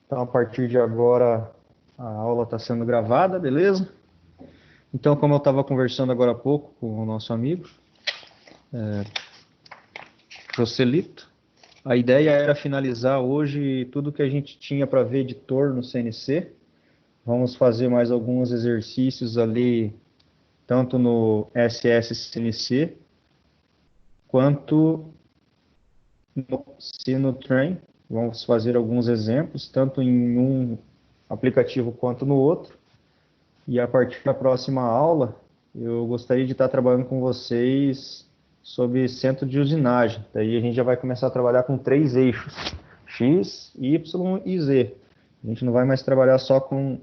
Então, a partir de agora, a aula está sendo gravada, beleza? Então, como eu estava conversando agora há pouco com o nosso amigo, Joselito, a ideia era finalizar hoje tudo que a gente tinha para ver de Tor no CNC. Vamos fazer mais alguns exercícios ali, tanto no SS-CNC, quanto no Sinotrain. Vamos fazer alguns exemplos, tanto em um aplicativo quanto no outro. E a partir da próxima aula, eu gostaria de estar trabalhando com vocês sobre centro de usinagem. Daí a gente já vai começar a trabalhar com 3 eixos, X, Y e Z. A gente não vai mais trabalhar só com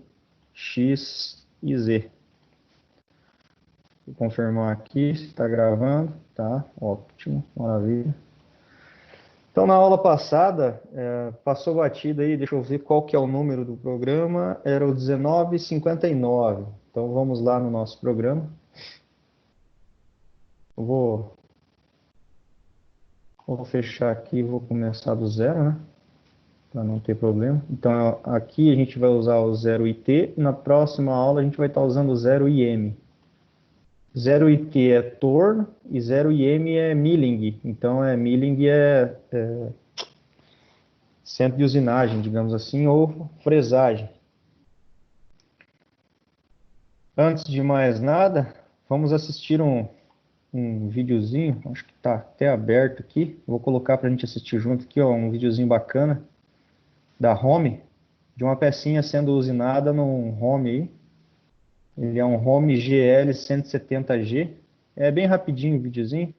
X e Z. Vou confirmar aqui se está gravando. Tá, ótimo, maravilha. Então, na aula passada, passou batida aí, deixa eu ver qual que é o número do programa, era o 1959. Então, vamos lá no nosso programa. Eu vou fechar aqui e vou começar do zero, né? Para não ter problema. Então, aqui a gente vai usar o 0IT, e na próxima aula a gente vai estar usando o 0IM. 0IT é torno e 0IM é milling. Então, milling é centro de usinagem, digamos assim, ou fresagem. Antes de mais nada, vamos assistir um videozinho, acho que está até aberto aqui. Vou colocar para a gente assistir junto aqui, ó, um videozinho bacana da Home, de uma pecinha sendo usinada num Home aí. Ele é um Home GL 170G. É bem rapidinho o videozinho.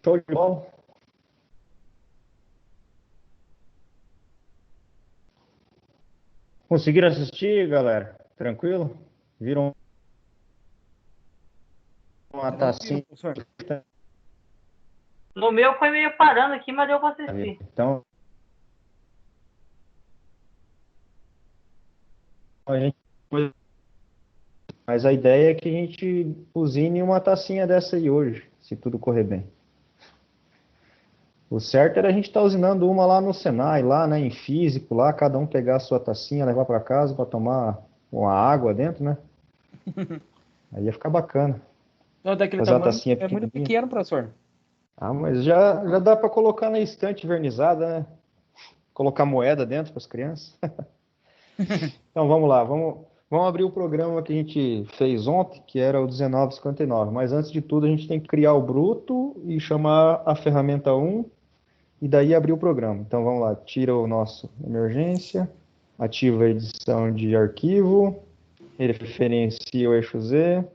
Show de bola. Conseguiram assistir, galera? Tranquilo? Viram uma Tranquilo, tacinha? professor. No meu foi meio parando aqui, mas deu pra assistir. Então, a gente... Mas a ideia é que a gente usine uma tacinha dessa aí hoje, se tudo correr bem. O certo era a gente estar usinando uma lá no Senai, lá, né, em físico, lá, cada um pegar a sua tacinha, levar para casa para tomar uma água dentro, né? Aí ia ficar bacana. Não, daquele Fazer uma tamanho tacinha é muito pequenininha. pequeno, professor. Ah, mas já dá para colocar na estante vernizada, né? Colocar moeda dentro para as crianças. Então vamos lá, vamos abrir o programa que a gente fez ontem, que era o 1959. Mas antes de tudo, a gente tem que criar o bruto e chamar a ferramenta 1 e daí abrir o programa. Então vamos lá, tira o nosso emergência, ativa a edição de arquivo, referencia o eixo Z,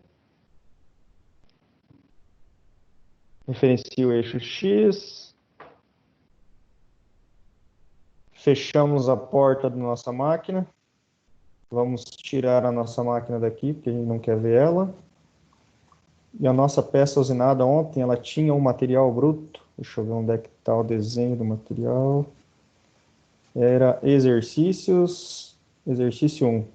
referencia o eixo X, fechamos a porta da nossa máquina, vamos tirar a nossa máquina daqui, porque a gente não quer ver ela. E a nossa peça usinada ontem, ela tinha um material bruto, deixa eu ver onde é que está o desenho do material, era exercício 1.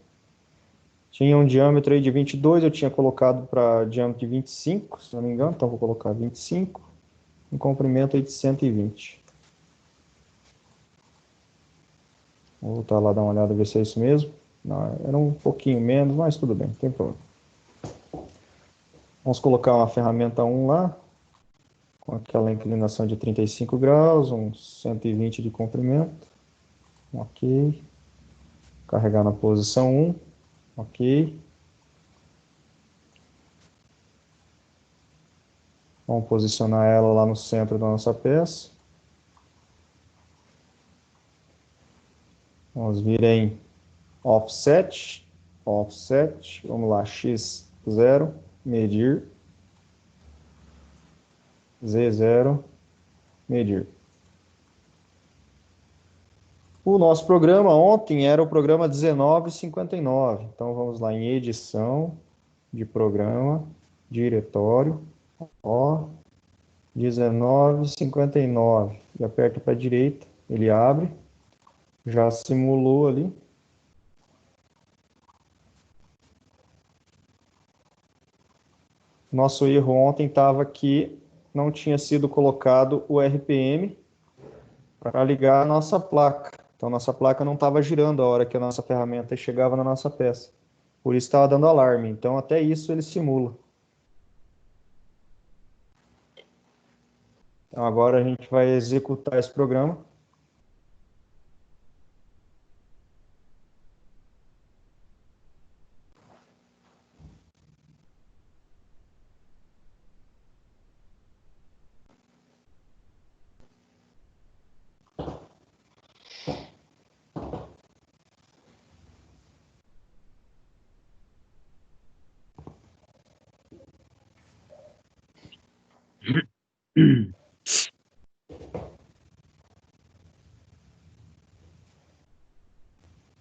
Tinha um diâmetro aí de 22, eu tinha colocado para diâmetro de 25, se não me engano, então vou colocar 25, um comprimento aí de 120. Vou voltar lá dar uma olhada, ver se é isso mesmo. Não, era um pouquinho menos, mas tudo bem, não tem problema. Vamos colocar uma ferramenta 1 lá, com aquela inclinação de 35 graus, uns 120 de comprimento. Ok. Carregar na posição 1. Ok. Vamos posicionar ela lá no centro da nossa peça. Vamos vir em offset. Offset. Vamos lá, x0, medir. Z0, medir. O nosso programa ontem era o programa 1959. Então vamos lá em edição de programa, diretório, ó, 1959. E aperta para a direita, ele abre, já simulou ali. Nosso erro ontem estava que não tinha sido colocado o RPM para ligar a nossa placa. Então, nossa placa não estava girando a hora que a nossa ferramenta chegava na nossa peça. Por isso estava dando alarme. Então, até isso ele simula. Então, agora a gente vai executar esse programa.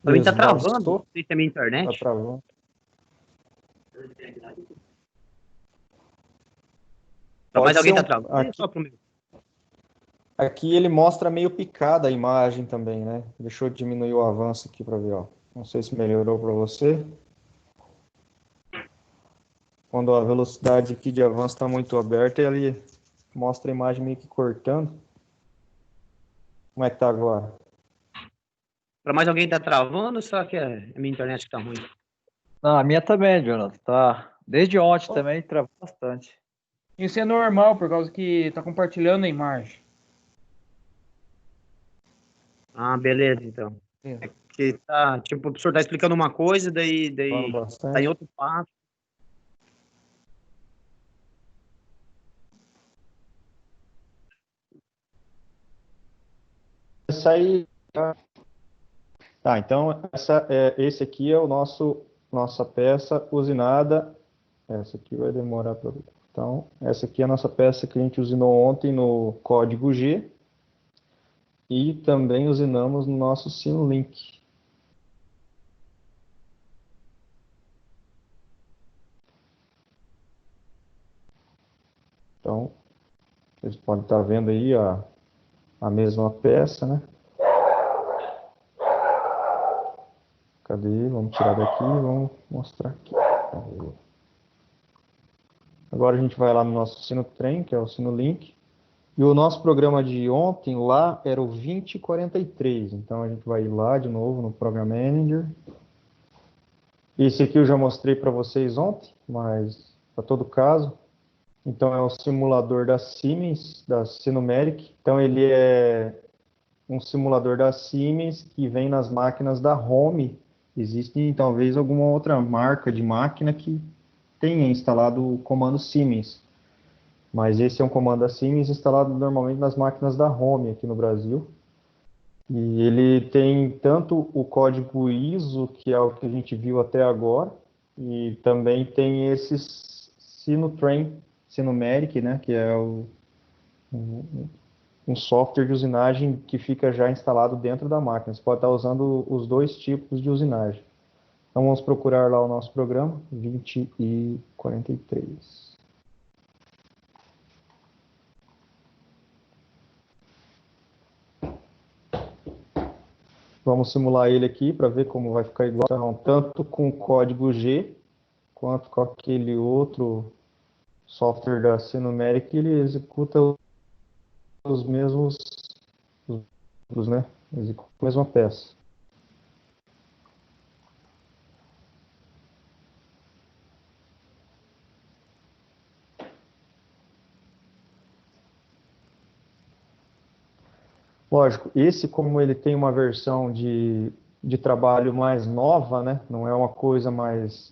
Pra mim tá travando, Esvazou. não sei se é minha Tá internet. travando. Pra mais Pode ser alguém tá um... travando? É só pro meu. Aqui ele mostra meio picada a imagem também, né? Deixa eu diminuir o avanço aqui para ver, ó. Não sei se melhorou para você. Quando a velocidade aqui de avanço está muito aberta, ele mostra a imagem meio que cortando. Como é que tá agora? Pra mais alguém tá travando ou só que é a minha internet que tá ruim? Não, a minha também, Jonathan. Tá. Desde ontem também travou bastante. Isso é normal, por causa que tá compartilhando a imagem. Ah, beleza, então. É que tá, tipo, o professor tá explicando uma coisa, daí Falando tá em bastante. outro passo. Essa aí, tá, então esse aqui é o nossa peça usinada. Essa aqui vai demorar para. Então, essa aqui é a nossa peça que a gente usinou ontem no código G e também usinamos no nosso Simulink. Então, Vocês podem estar vendo aí a mesma peça, né? Cadê? Vamos tirar daqui e vamos mostrar aqui. Agora a gente vai lá no nosso Sinotrem, que é o Sinolink. E o nosso programa de ontem lá era o 2043. Então a gente vai ir lá de novo no Program Manager. Esse aqui eu já mostrei para vocês ontem, mas para todo caso. Então é o simulador da Siemens, da Sinomeric. Então ele é um simulador da Siemens que vem nas máquinas da Home. Existe talvez alguma outra marca de máquina que tenha instalado o comando Siemens. Mas esse é um comando da Siemens instalado normalmente nas máquinas da Home aqui no Brasil. E ele tem tanto o código ISO, que é o que a gente viu até agora, e também tem esses Sinotrain, Sinomeric, né, que é um software de usinagem que fica já instalado dentro da máquina. Você pode estar usando os dois tipos de usinagem. Então vamos procurar lá o nosso programa, 2043. Vamos simular ele aqui para ver como vai ficar igual, então, tanto com o código G, quanto com aquele outro software da Sinomeric, ele executa os mesmos, né? Executa a mesma peça. Lógico, esse como ele tem uma versão de trabalho mais nova, né? Não é uma coisa mais,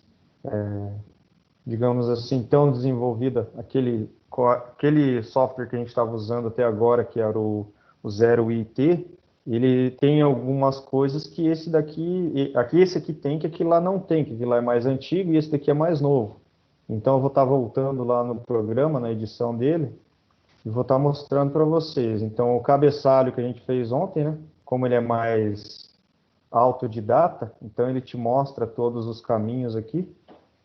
digamos assim, tão desenvolvida. Aquele software que a gente estava usando até agora, que era o 0IT, ele tem algumas coisas que esse aqui tem, que aquele lá não tem, que aquele lá é mais antigo e esse daqui é mais novo. Então eu vou estar voltando lá no programa, na edição dele, e vou estar mostrando para vocês. Então, o cabeçalho que a gente fez ontem, né? Como ele é mais autodidata, então ele te mostra todos os caminhos aqui.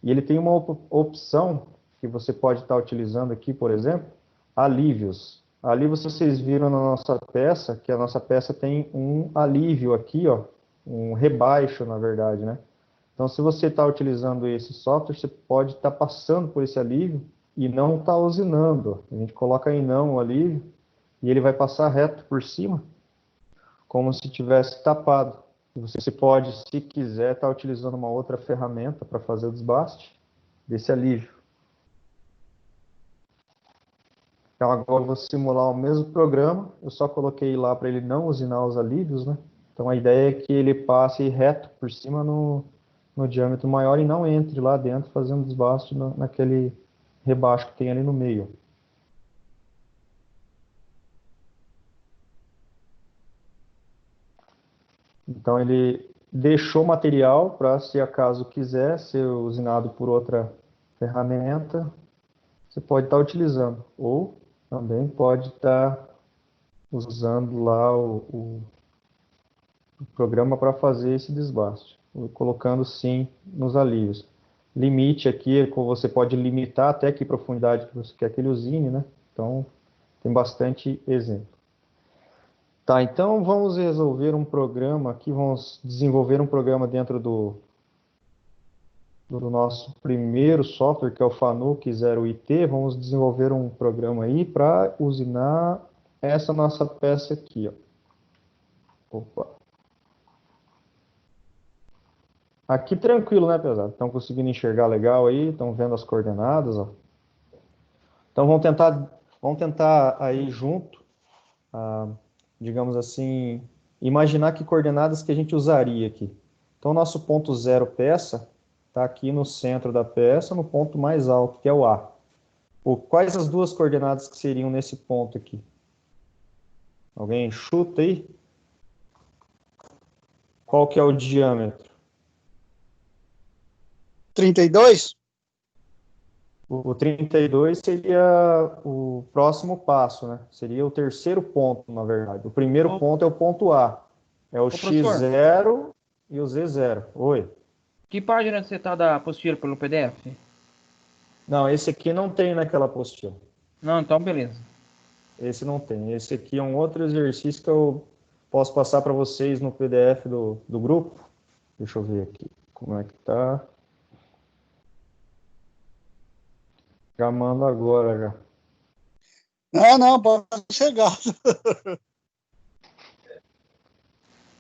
E ele tem uma opção que você pode estar utilizando aqui, por exemplo, alívios. Ali vocês viram na nossa peça, que a nossa peça tem um alívio aqui, ó, um rebaixo, na verdade, né? Então, se você está utilizando esse software, você pode estar passando por esse alívio e não está usinando. A gente coloca em não o alívio e ele vai passar reto por cima, como se tivesse tapado. E você pode, se quiser, estar utilizando uma outra ferramenta para fazer o desbaste desse alívio. Então agora eu vou simular o mesmo programa, eu só coloquei lá para ele não usinar os alívios, né? Então a ideia é que ele passe reto por cima no diâmetro maior e não entre lá dentro fazendo desbaste naquele rebaixo que tem ali no meio. Então ele deixou material para, se acaso quiser, ser usinado por outra ferramenta, você pode estar utilizando. Ou também pode estar usando lá o programa para fazer esse desbaste, colocando sim nos alívios. Limite aqui, você pode limitar até que profundidade que você quer que ele usine, né? Então, tem bastante exemplo. Tá, então vamos resolver um programa aqui, vamos desenvolver um programa dentro do nosso primeiro software, que é o Fanuc 0IT. Vamos desenvolver um programa aí para usinar essa nossa peça aqui, ó. Opa. Aqui tranquilo, né, pesado? Estão conseguindo enxergar legal aí, estão vendo as coordenadas, ó. Então vamos tentar aí junto, digamos assim, imaginar que coordenadas que a gente usaria aqui. Então nosso ponto zero peça está aqui no centro da peça, no ponto mais alto, que é o A. Quais as duas coordenadas que seriam nesse ponto aqui? Alguém chuta aí? Qual que é o diâmetro? 32? O 32 seria o próximo passo, né? Seria o terceiro ponto, na verdade. O primeiro ponto é o ponto A. É o X0 e o Z0. Oi. Que página você está da apostila pelo PDF? Não, esse aqui não tem naquela apostila. Não, então beleza. Esse não tem. Esse aqui é um outro exercício que eu posso passar para vocês no PDF do grupo. Deixa eu ver aqui como é que tá. Já mando agora, já. Não, pode chegar.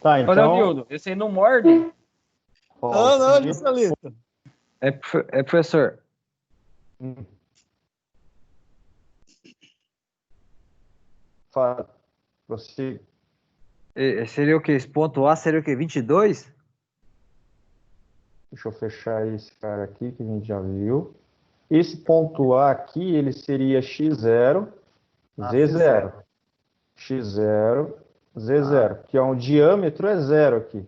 Tá, Ô, então... Leonildo, esse aí não morde? Não, Lissalito. Professor. Fala. Você... Seria o quê? Esse ponto A seria o quê? 22? Deixa eu fechar esse cara aqui que a gente já viu. Esse ponto A aqui, ele seria x0, z0. x0, z0, que é um diâmetro é zero aqui.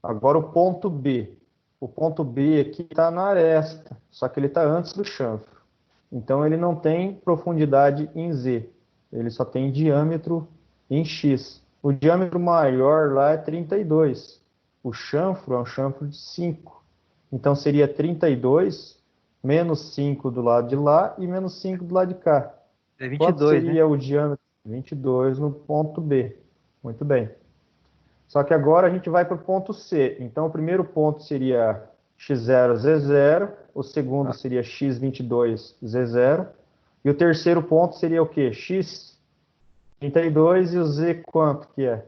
Agora o ponto B. O ponto B aqui está na aresta, só que ele está antes do chanfro. Então ele não tem profundidade em z, ele só tem diâmetro em x. O diâmetro maior lá é 32. O chanfro é um chanfro de 5. Então seria 32 menos 5 do lado de lá e menos 5 do lado de cá. É Quanto 22, seria né? o diâmetro? 22 no ponto B. Muito bem. Só que agora a gente vai para o ponto C. Então, o primeiro ponto seria x0, z0. O segundo seria x22, z0. E o terceiro ponto seria o quê? x32 e o z quanto que é?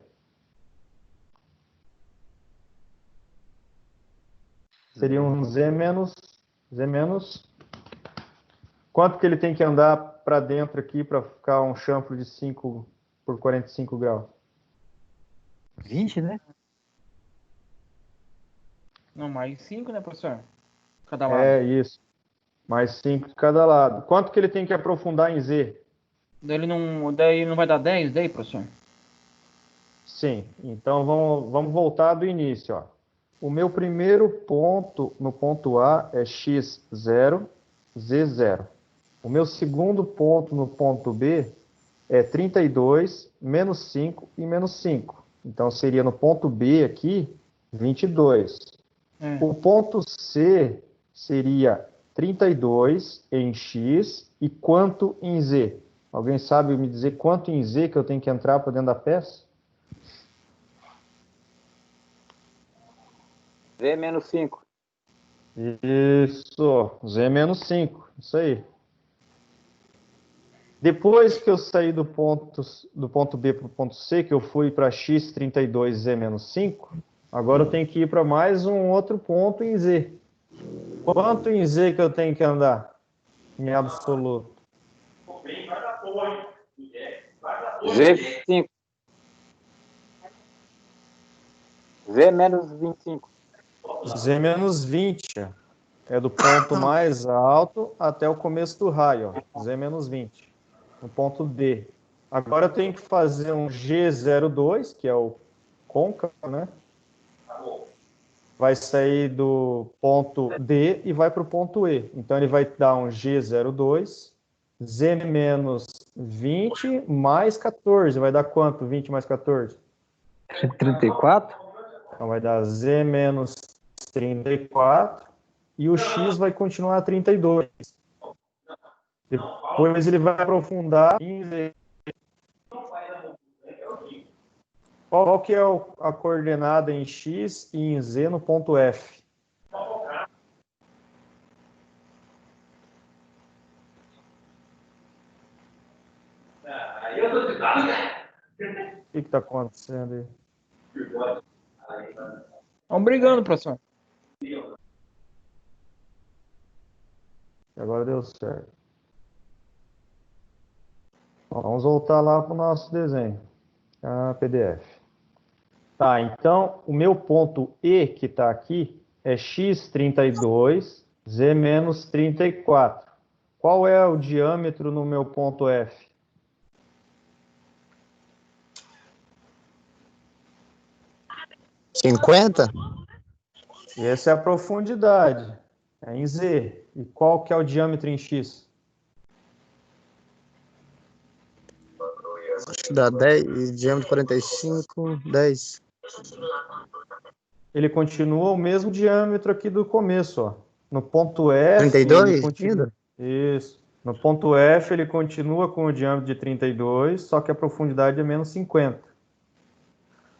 Seria um z menos... Quanto que ele tem que andar para dentro aqui para ficar um chanfro de 5 por 45 graus? 20, né? Não, mais 5, né, professor? Cada lado. É isso. Mais 5 de cada lado. Quanto que ele tem que aprofundar em Z? Daí não vai dar 10, daí, professor? Sim. Então vamos voltar do início. Ó. O meu primeiro ponto no ponto A é x0, z0. O meu segundo ponto no ponto B é 32, menos 5 e menos 5. Então seria no ponto B aqui, 22. O ponto C seria 32 em X e quanto em Z? Alguém sabe me dizer quanto em Z que eu tenho que entrar para dentro da peça? Z menos 5. Isso, Z menos 5, isso aí. Depois que eu saí do ponto B para o ponto C, que eu fui para x32, Z menos 5, agora eu tenho que ir para mais um outro ponto em Z. Quanto em Z que eu tenho que andar? Em absoluto. Z5. Z menos 25. Z menos 20. É do ponto mais alto até o começo do raio. Ó. Z menos 20. No ponto D. Agora eu tenho que fazer um G02, que é o côncavo, né? Vai sair do ponto D e vai para o ponto E. Então ele vai dar um G02, Z menos 20 mais 14. Vai dar quanto? 20 mais 14? 34? Então vai dar Z menos 34 e o X vai continuar 32. Depois ele vai aprofundar em Z. Qual que é a coordenada em X e em Z no ponto F? O que está acontecendo aí? Vamos brigando, professor. Agora deu certo. Vamos voltar lá para o nosso desenho. A PDF. Tá, então o meu ponto E que está aqui é x32, z menos 34. Qual é o diâmetro no meu ponto F? $50? E essa é a profundidade, é em Z. E qual que é o diâmetro em X? Acho que dá 10, diâmetro 45, 10. Ele continua o mesmo diâmetro aqui do começo, ó. No ponto F, 32 ele continua. Isso. No ponto F, ele continua com o diâmetro de 32, só que a profundidade é menos 50.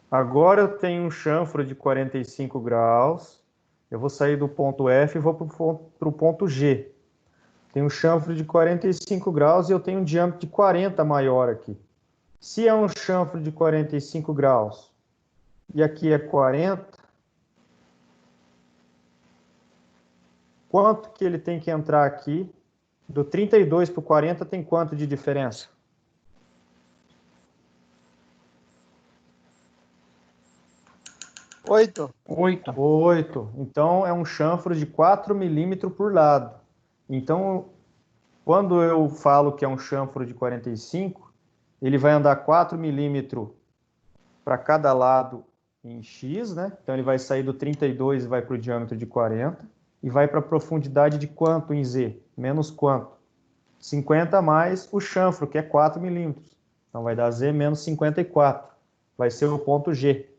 Agora eu tenho um chanfro de 45 graus. Eu vou sair do ponto F e vou para o ponto G. Tem um chanfro de 45 graus e eu tenho um diâmetro de 40 maior aqui. Se é um chanfro de 45 graus e aqui é 40, quanto que ele tem que entrar aqui? Do 32 para o 40 tem quanto de diferença? 8. 8. Então, é um chanfro de 4 milímetros por lado. Então, quando eu falo que é um chanfro de 45, ele vai andar 4 milímetros para cada lado em X, né? Então, ele vai sair do 32 e vai para o diâmetro de 40. E vai para a profundidade de quanto em Z? Menos quanto? 50 mais o chanfro, que é 4 milímetros. Então, vai dar Z menos 54. Vai ser o ponto G.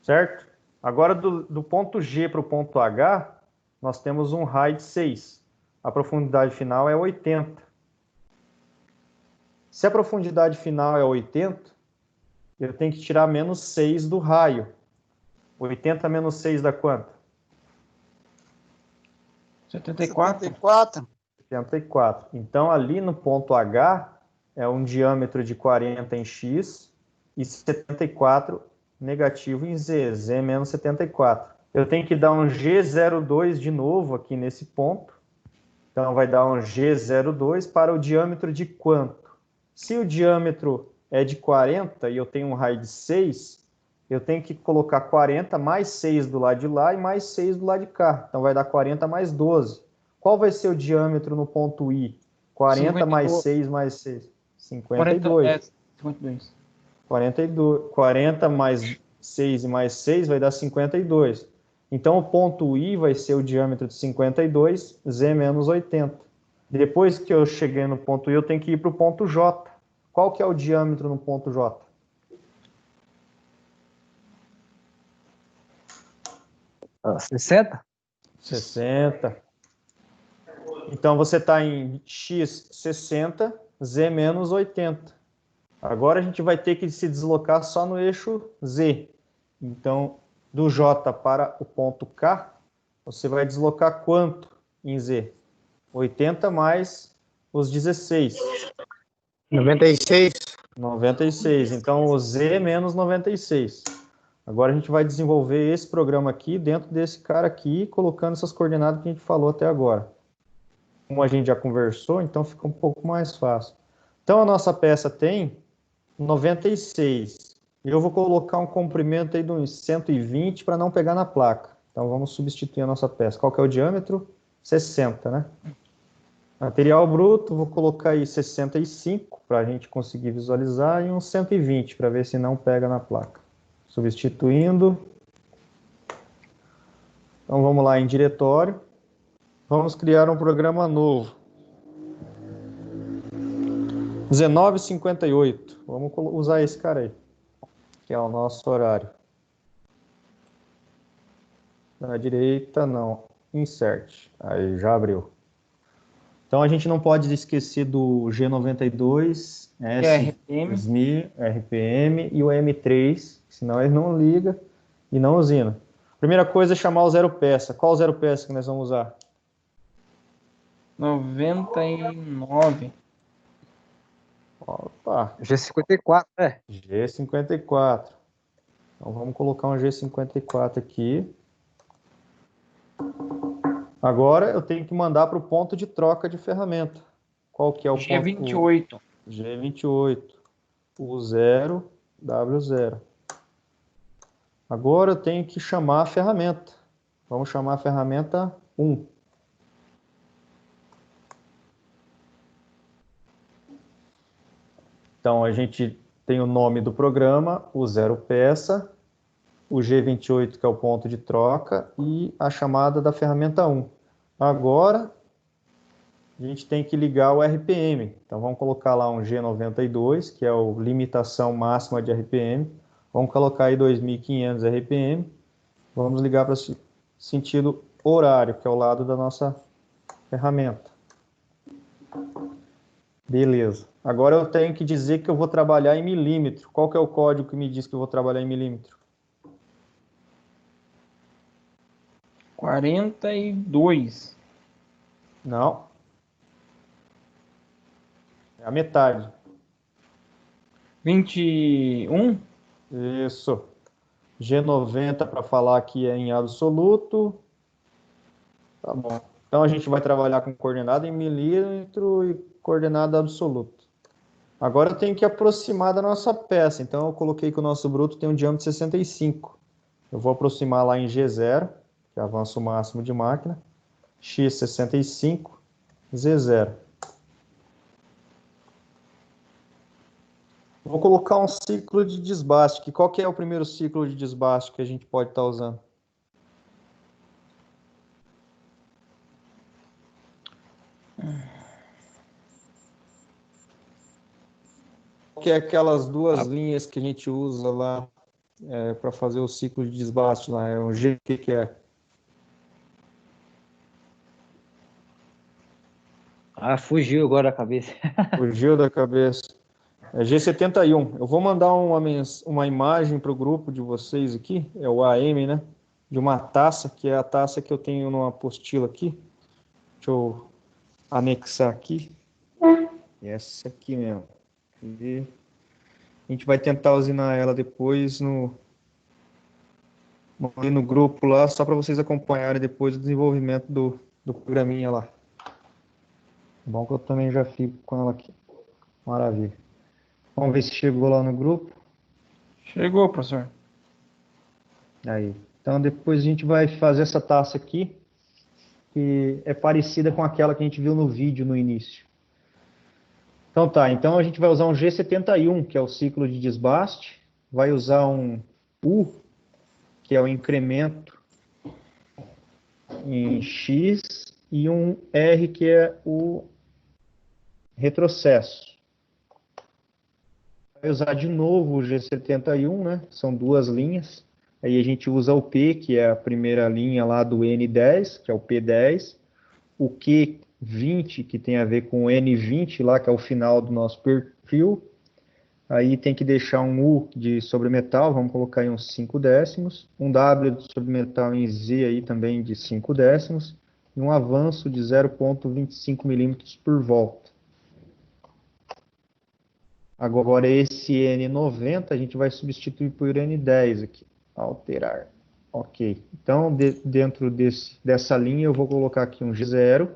Certo? Agora, do ponto G para o ponto H, nós temos um raio de 6. A profundidade final é 80. Se a profundidade final é 80, eu tenho que tirar menos 6 do raio. 80 menos 6 dá quanto? 74. 74. Então, ali no ponto H, é um diâmetro de 40 em X e 74 negativo em Z, Z menos 74. Eu tenho que dar um G02 de novo aqui nesse ponto. Então, vai dar um G02 para o diâmetro de quanto? Se o diâmetro é de 40 e eu tenho um raio de 6, eu tenho que colocar 40 mais 6 do lado de lá e mais 6 do lado de cá. Então, vai dar 40 mais 12. Qual vai ser o diâmetro no ponto I? 40 mais 6 mais 6. 52. 52. 42. 40 mais 6 e mais 6 vai dar 52. Então, o ponto I vai ser o diâmetro de 52, Z menos 80. Depois que eu cheguei no ponto I, eu tenho que ir para o ponto J. Qual que é o diâmetro no ponto J? Ah, 60? 60. Então, você está em X 60, Z menos 80. Agora a gente vai ter que se deslocar só no eixo Z. Então, do J para o ponto K, você vai deslocar quanto em Z? 80 mais os 16. 96. 96. Então, o Z menos 96. Agora a gente vai desenvolver esse programa aqui dentro desse cara aqui, colocando essas coordenadas que a gente falou até agora. Como a gente já conversou, então fica um pouco mais fácil. Então, a nossa peça tem 96. Eu vou colocar um comprimento aí de uns 120 para não pegar na placa. Então, vamos substituir a nossa peça. Qual que é o diâmetro? 60, né? Material bruto, vou colocar aí 65 para a gente conseguir visualizar e uns 120 para ver se não pega na placa. Substituindo. Então, vamos lá em diretório. Vamos criar um programa novo. 19h58. Vamos usar esse cara aí, que é o nosso horário. Na direita, não. Insert. Aí, já abriu. Então, a gente não pode esquecer do G92, RPM. SMIR, RPM e o M3, senão ele não liga e não usina. Primeira coisa é chamar o zero peça. Qual zero peça que nós vamos usar? 99. Opa, G54, é. G54. Então, vamos colocar um G54 aqui. Agora, eu tenho que mandar para o ponto de troca de ferramenta. Qual que é o G28. ponto? G28. O 0, W0. Agora, eu tenho que chamar a ferramenta. Vamos chamar a ferramenta 1. Então, a gente tem o nome do programa, o zero peça, o G28, que é o ponto de troca, e a chamada da ferramenta 1. Agora, a gente tem que ligar o RPM. Então, vamos colocar lá um G92, que é a limitação máxima de RPM. Vamos colocar aí 2.500 RPM. Vamos ligar para o sentido horário, que é o lado da nossa ferramenta. Beleza. Agora eu tenho que dizer que eu vou trabalhar em milímetro. Qual que é o código que me diz que eu vou trabalhar em milímetro? 42. Não. É a metade. 21. Isso. G90 para falar aqui é em absoluto. Tá bom. Então a gente vai trabalhar com coordenada em milímetro e coordenada absoluta. Agora eu tenho que aproximar da nossa peça. Então eu coloquei que o nosso bruto tem um diâmetro de 65. Eu vou aproximar lá em G0, que é avanço máximo de máquina. X 65, Z0. Vou colocar um ciclo de desbaste. Qual que é o primeiro ciclo de desbaste que a gente pode estar usando? Que é aquelas duas linhas que a gente usa lá para fazer o ciclo de desbaste lá. É um G, o que é? Ah, fugiu agora a cabeça. Fugiu da cabeça. É G71. Eu vou mandar uma imagem para o grupo de vocês aqui, é o AM, né? De uma taça, que é a taça que eu tenho numa apostila aqui. Deixa eu anexar aqui. Essa aqui mesmo. E a gente vai tentar usinar ela depois no grupo lá, só para vocês acompanharem depois o desenvolvimento do programinha lá. Bom que eu também já fico com ela aqui. Maravilha. Vamos ver se chegou lá no grupo. Chegou, professor. Aí. Então depois a gente vai fazer essa taça aqui, que é parecida com aquela que a gente viu no vídeo no início. Então tá, então a gente vai usar um G71, que é o ciclo de desbaste, vai usar um U, que é o incremento em X, e um R, que é o retrocesso. Vai usar de novo o G71, né? São duas linhas. Aí a gente usa o P, que é a primeira linha lá do N10, que é o P10. O Q20, que tem a ver com o N20 lá, que é o final do nosso perfil. Aí tem que deixar um U de sobremetal, vamos colocar aí uns 5 décimos. Um W de sobremetal em Z aí também de 5 décimos. E um avanço de 0,25 milímetros por volta. Agora esse N90 a gente vai substituir por N10 aqui. Alterar. Ok. Então dentro dessa linha eu vou colocar aqui um G0,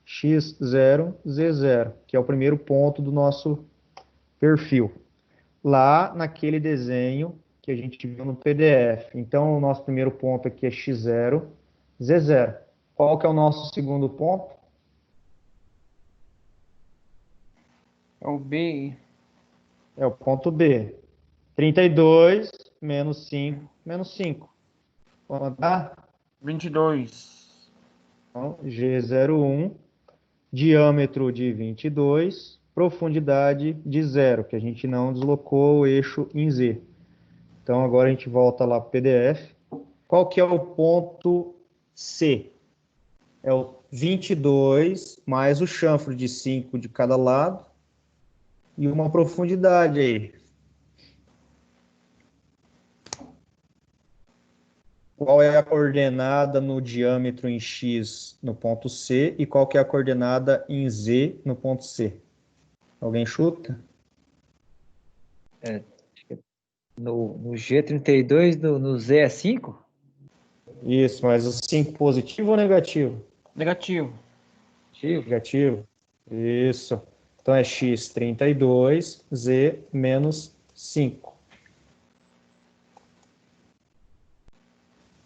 X0, Z0, que é o primeiro ponto do nosso perfil. Lá naquele desenho que a gente viu no PDF. Então o nosso primeiro ponto aqui é X0, Z0. Qual que é o nosso segundo ponto? É o B. É o ponto B. 32 menos 5 menos 5. Vamos dar? 22. Então, G01, diâmetro de 22, profundidade de 0, que a gente não deslocou o eixo em Z. Então agora a gente volta lá para o PDF. Qual que é o ponto C? É o 22 mais o chanfro de 5 de cada lado e uma profundidade aí. Qual é a coordenada no diâmetro em X no ponto C e qual que é a coordenada em Z no ponto C? Alguém chuta? No G32, no Z é 5? Isso, mas o 5 positivo ou negativo? Negativo. Negativo. Isso. Então é X 32, Z menos 5.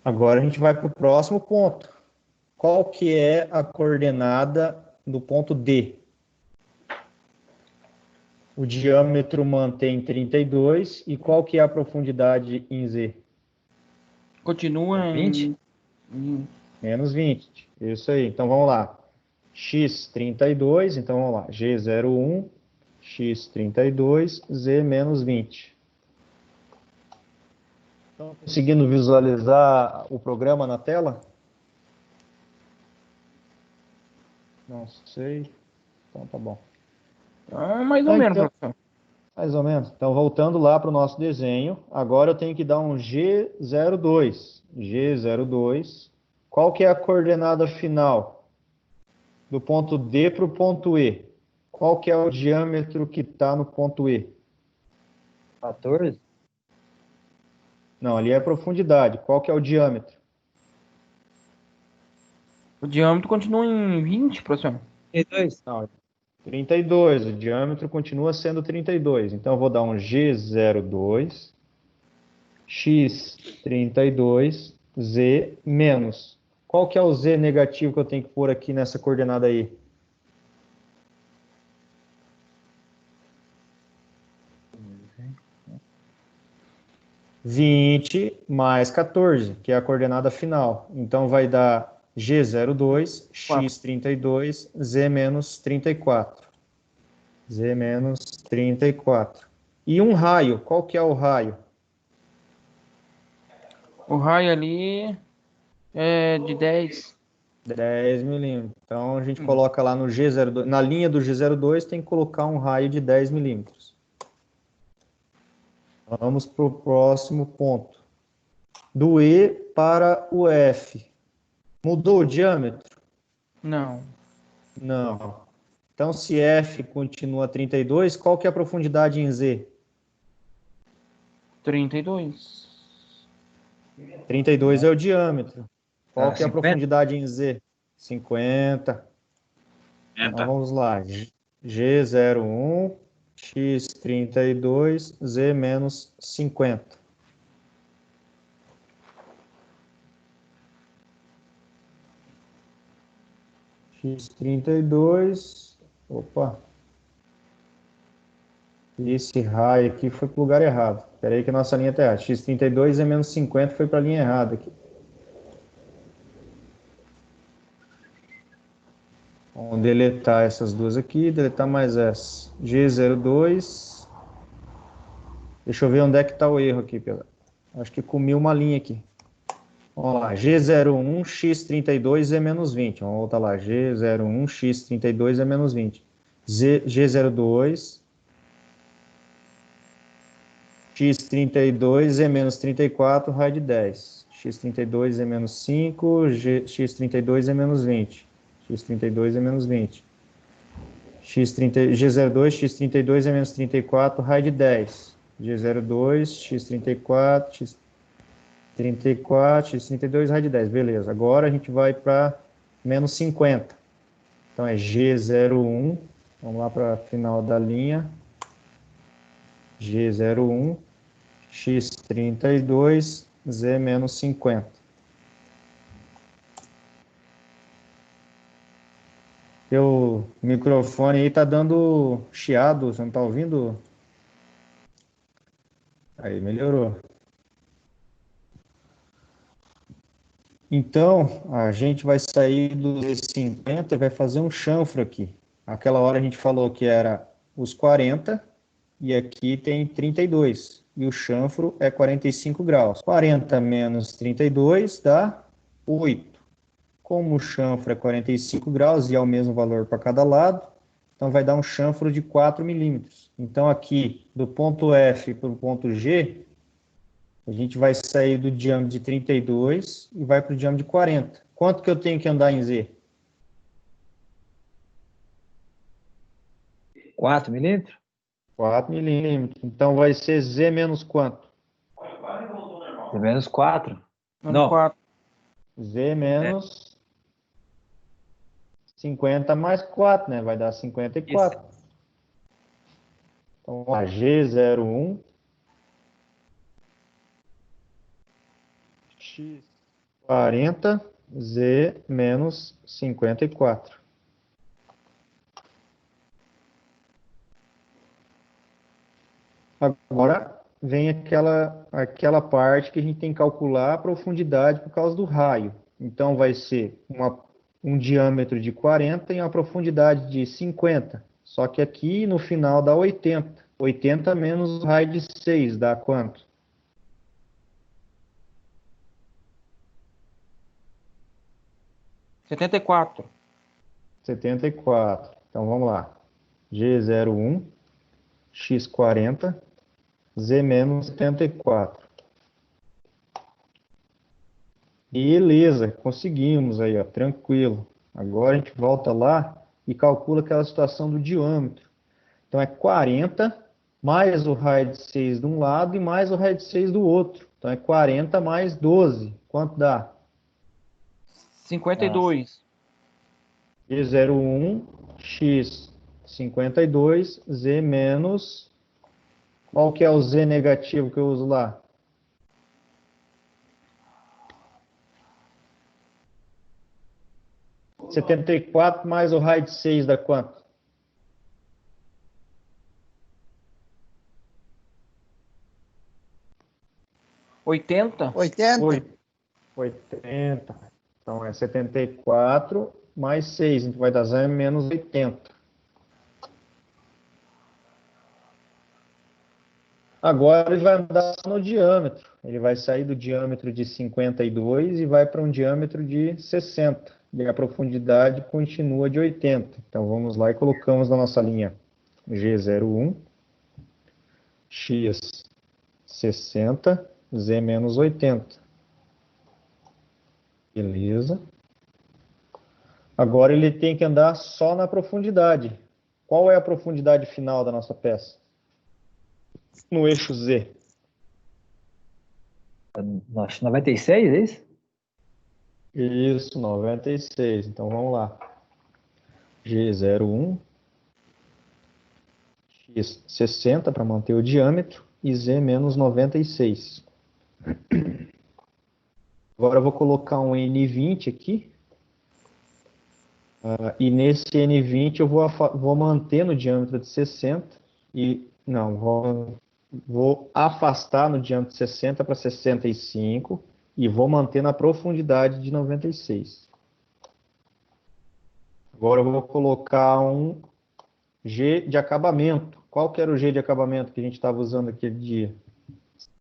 Agora a gente vai para o próximo ponto. Qual que é a coordenada do ponto D? O diâmetro mantém 32 e qual que é a profundidade em Z? Continua 20? Menos 20. Isso aí. Então vamos lá. X 32, então vamos lá. G01, X 32, Z menos 20. Estão conseguindo visualizar o programa na tela? Não sei. Então tá bom. Mais ou menos, Então, professor. mais ou menos. Então, voltando lá para o nosso desenho, agora eu tenho que dar um G02. G02. Qual que é a coordenada final? Do ponto D para o ponto E. Qual que é o diâmetro que está no ponto E? 14? Não, ali é a profundidade. Qual que é o diâmetro? O diâmetro continua em 20, professor. 32? Não, 32. O diâmetro continua sendo 32. Então, eu vou dar um G02, X32, Z menos. Qual que é o Z negativo que eu tenho que pôr aqui nessa coordenada aí? Uhum. 20 mais 14, que é a coordenada final. Então, vai dar G02, X32, Z menos 34. Z menos 34. E um raio, qual que é o raio? O raio ali é de 10. 10 milímetros. Então, a gente coloca lá no G02, na linha do G02 tem que colocar um raio de 10 milímetros. Vamos para o próximo ponto. Do E para o F. Mudou o diâmetro? Não. Não. Então, se F continua 32, qual que é a profundidade em Z? 32. 32 é o diâmetro. Qual que é a 50? profundidade em Z? 50. Então, vamos lá. G01, X32, Z menos 50. X32. Opa. Esse raio aqui foi para o lugar errado. Espera aí que a nossa linha está errada. X32 é menos 50, foi para a linha errada aqui. Vamos deletar essas duas aqui, deletar mais essa. G02. Deixa eu ver onde é que está o erro aqui, Pedro. Acho que comi uma linha aqui. Vamos lá, G01, X32 é menos 20. Vamos voltar lá, G01, X32 é menos 20. G02, X32 é menos 34, raio de 10. X32 é menos 5, X32 é menos 20. X32 é menos 20. G02, X32 é menos 34, raio de 10. G02, X34, X34, X32, raio de 10. Beleza, agora a gente vai para menos 50. Então é G01, vamos lá para a final da linha. G01, X32, Z menos 50. Teu microfone aí tá dando chiado, você não tá ouvindo? Aí, melhorou. Então, a gente vai sair do Z50 e vai fazer um chanfro aqui. Aquela hora a gente falou que era os 40 e aqui tem 32. E o chanfro é 45 graus. 40 menos 32 dá 8. Como o chanfro é 45 graus e é o mesmo valor para cada lado, então vai dar um chanfro de 4 milímetros. Então aqui, do ponto F para o ponto G, a gente vai sair do diâmetro de 32 e vai para o diâmetro de 40. Quanto que eu tenho que andar em Z? 4 milímetros? 4 milímetros. Então vai ser Z menos quanto? De menos 4? Menos Não. 4. Z menos 50 mais 4, né? Vai dar 54. Então, a G01 X40 Z menos 54. Agora vem aquela parte que a gente tem que calcular a profundidade por causa do raio. Então vai ser um diâmetro de 40 e uma profundidade de 50. Só que aqui no final dá 80. 80 menos o raio de 6 dá quanto? 74. 74. Então vamos lá. G01, X40, Z menos 74. Beleza, conseguimos aí, ó, tranquilo. Agora a gente volta lá e calcula aquela situação do diâmetro. Então é 40 mais o raio de 6 de um lado e mais o raio de 6 do outro. Então é 40 mais 12. Quanto dá? 52. G01, X 52, Z menos... Qual que é o Z negativo que eu uso lá? Oh. 74 mais o raio de 6 dá quanto? 80. 80. 80. Então é 74 mais 6, então vai dar Z menos 80. Agora ele vai andar no diâmetro. Ele vai sair do diâmetro de 52 e vai para um diâmetro de 60. E a profundidade continua de 80. Então vamos lá e colocamos na nossa linha G01, X 60, Z menos 80. Beleza. Agora ele tem que andar só na profundidade. Qual é a profundidade final da nossa peça? No eixo Z. Acho 96, é isso? Isso, 96. Então vamos lá. G01, X 60 para manter o diâmetro e Z menos 96. Agora eu vou colocar um N20 aqui. E nesse N20 eu vou manter no diâmetro de 60 e não, vou afastar no diâmetro de 60 para 65 e vou manter na profundidade de 96. Agora eu vou colocar um G de acabamento. Qual que era o G de acabamento que a gente estava usando aquele dia?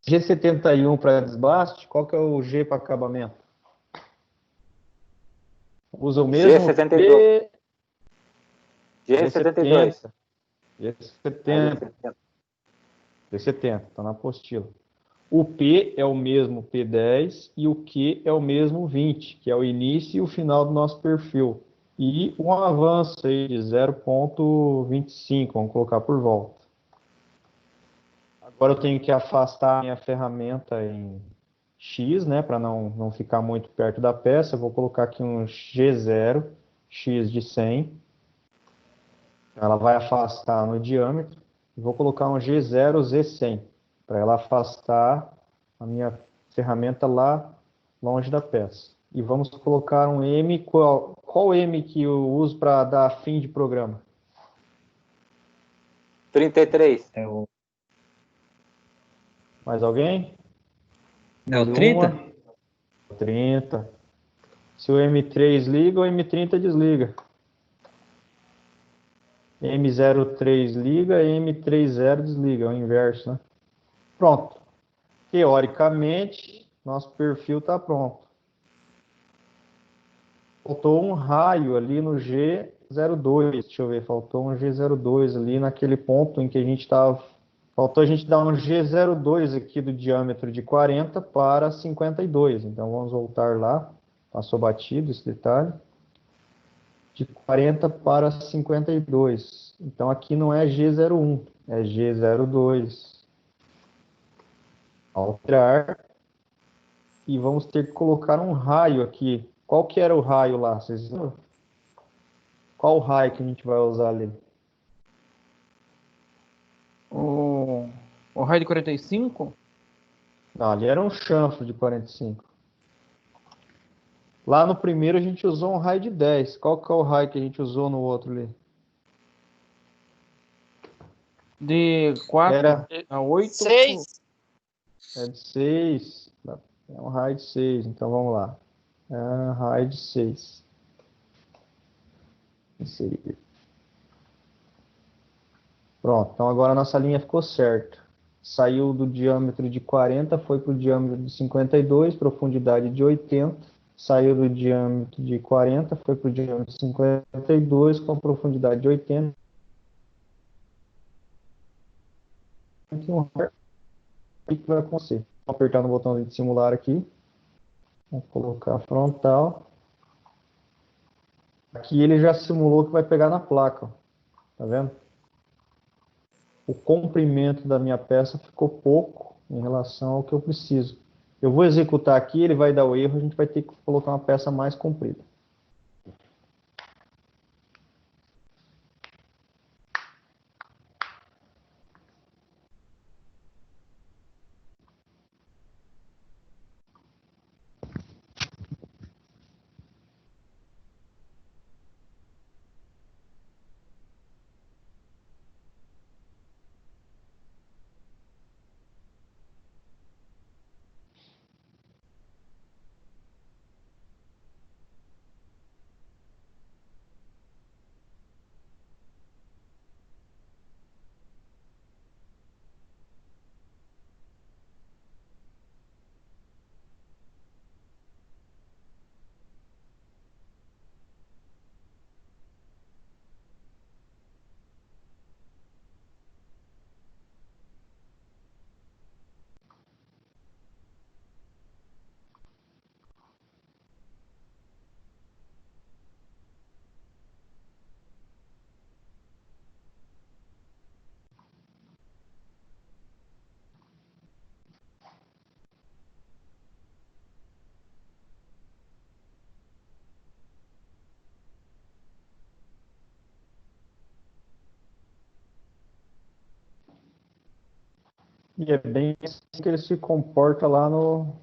G71 para desbaste, qual que é o G para acabamento? Usa o mesmo G72. P... G72. G70. G70, está na apostila. O P é o mesmo P10 e o Q é o mesmo 20, que é o início e o final do nosso perfil. E um avanço aí de 0,25, vamos colocar por volta. Agora eu tenho que afastar a minha ferramenta em X, né, para não ficar muito perto da peça. Eu vou colocar aqui um G0, X de 100. Ela vai afastar no diâmetro. E vou colocar um G0, Z100, para ela afastar a minha ferramenta lá longe da peça. E vamos colocar um M. Qual M que eu uso para dar fim de programa? 33. É o Mais alguém? 30? 30. Se o M3 liga, o M30 desliga. M03 liga, M30 desliga, é o inverso, né? Pronto. Teoricamente, nosso perfil está pronto. Faltou um raio ali no G02, deixa eu ver, faltou um G02 ali naquele ponto em que a gente estava... Faltou a gente dar um G02 aqui do diâmetro de 40 para 52. Então vamos voltar lá. Passou batido esse detalhe. De 40 para 52. Então aqui não é G01, é G02. Alterar. E vamos ter que colocar um raio aqui. Qual que era o raio lá? Vocês lembram? Qual o raio que a gente vai usar ali? O raio de 45? Não, ali era um chanfro de 45. Lá no primeiro a gente usou um raio de 10. Qual que é o raio que a gente usou no outro ali? De 4 Era a 8? 6. é de 6. É um raio de 6. Então vamos lá. É um raio de 6. Inserir. Pronto. Então agora a nossa linha ficou certa. Saiu do diâmetro de 40, foi para o diâmetro de 52, profundidade de 80. saiu do diâmetro de 40, foi para o diâmetro de 52, com a profundidade de 80. O que vai acontecer? Vou apertar no botãozinho de simular aqui. Vou colocar a frontal. Aqui ele já simulou que vai pegar na placa. Ó. Tá vendo? O comprimento da minha peça ficou pouco em relação ao que eu preciso. Eu vou executar aqui, ele vai dar o erro, a gente vai ter que colocar uma peça mais comprida. E é bem assim que ele se comporta lá no...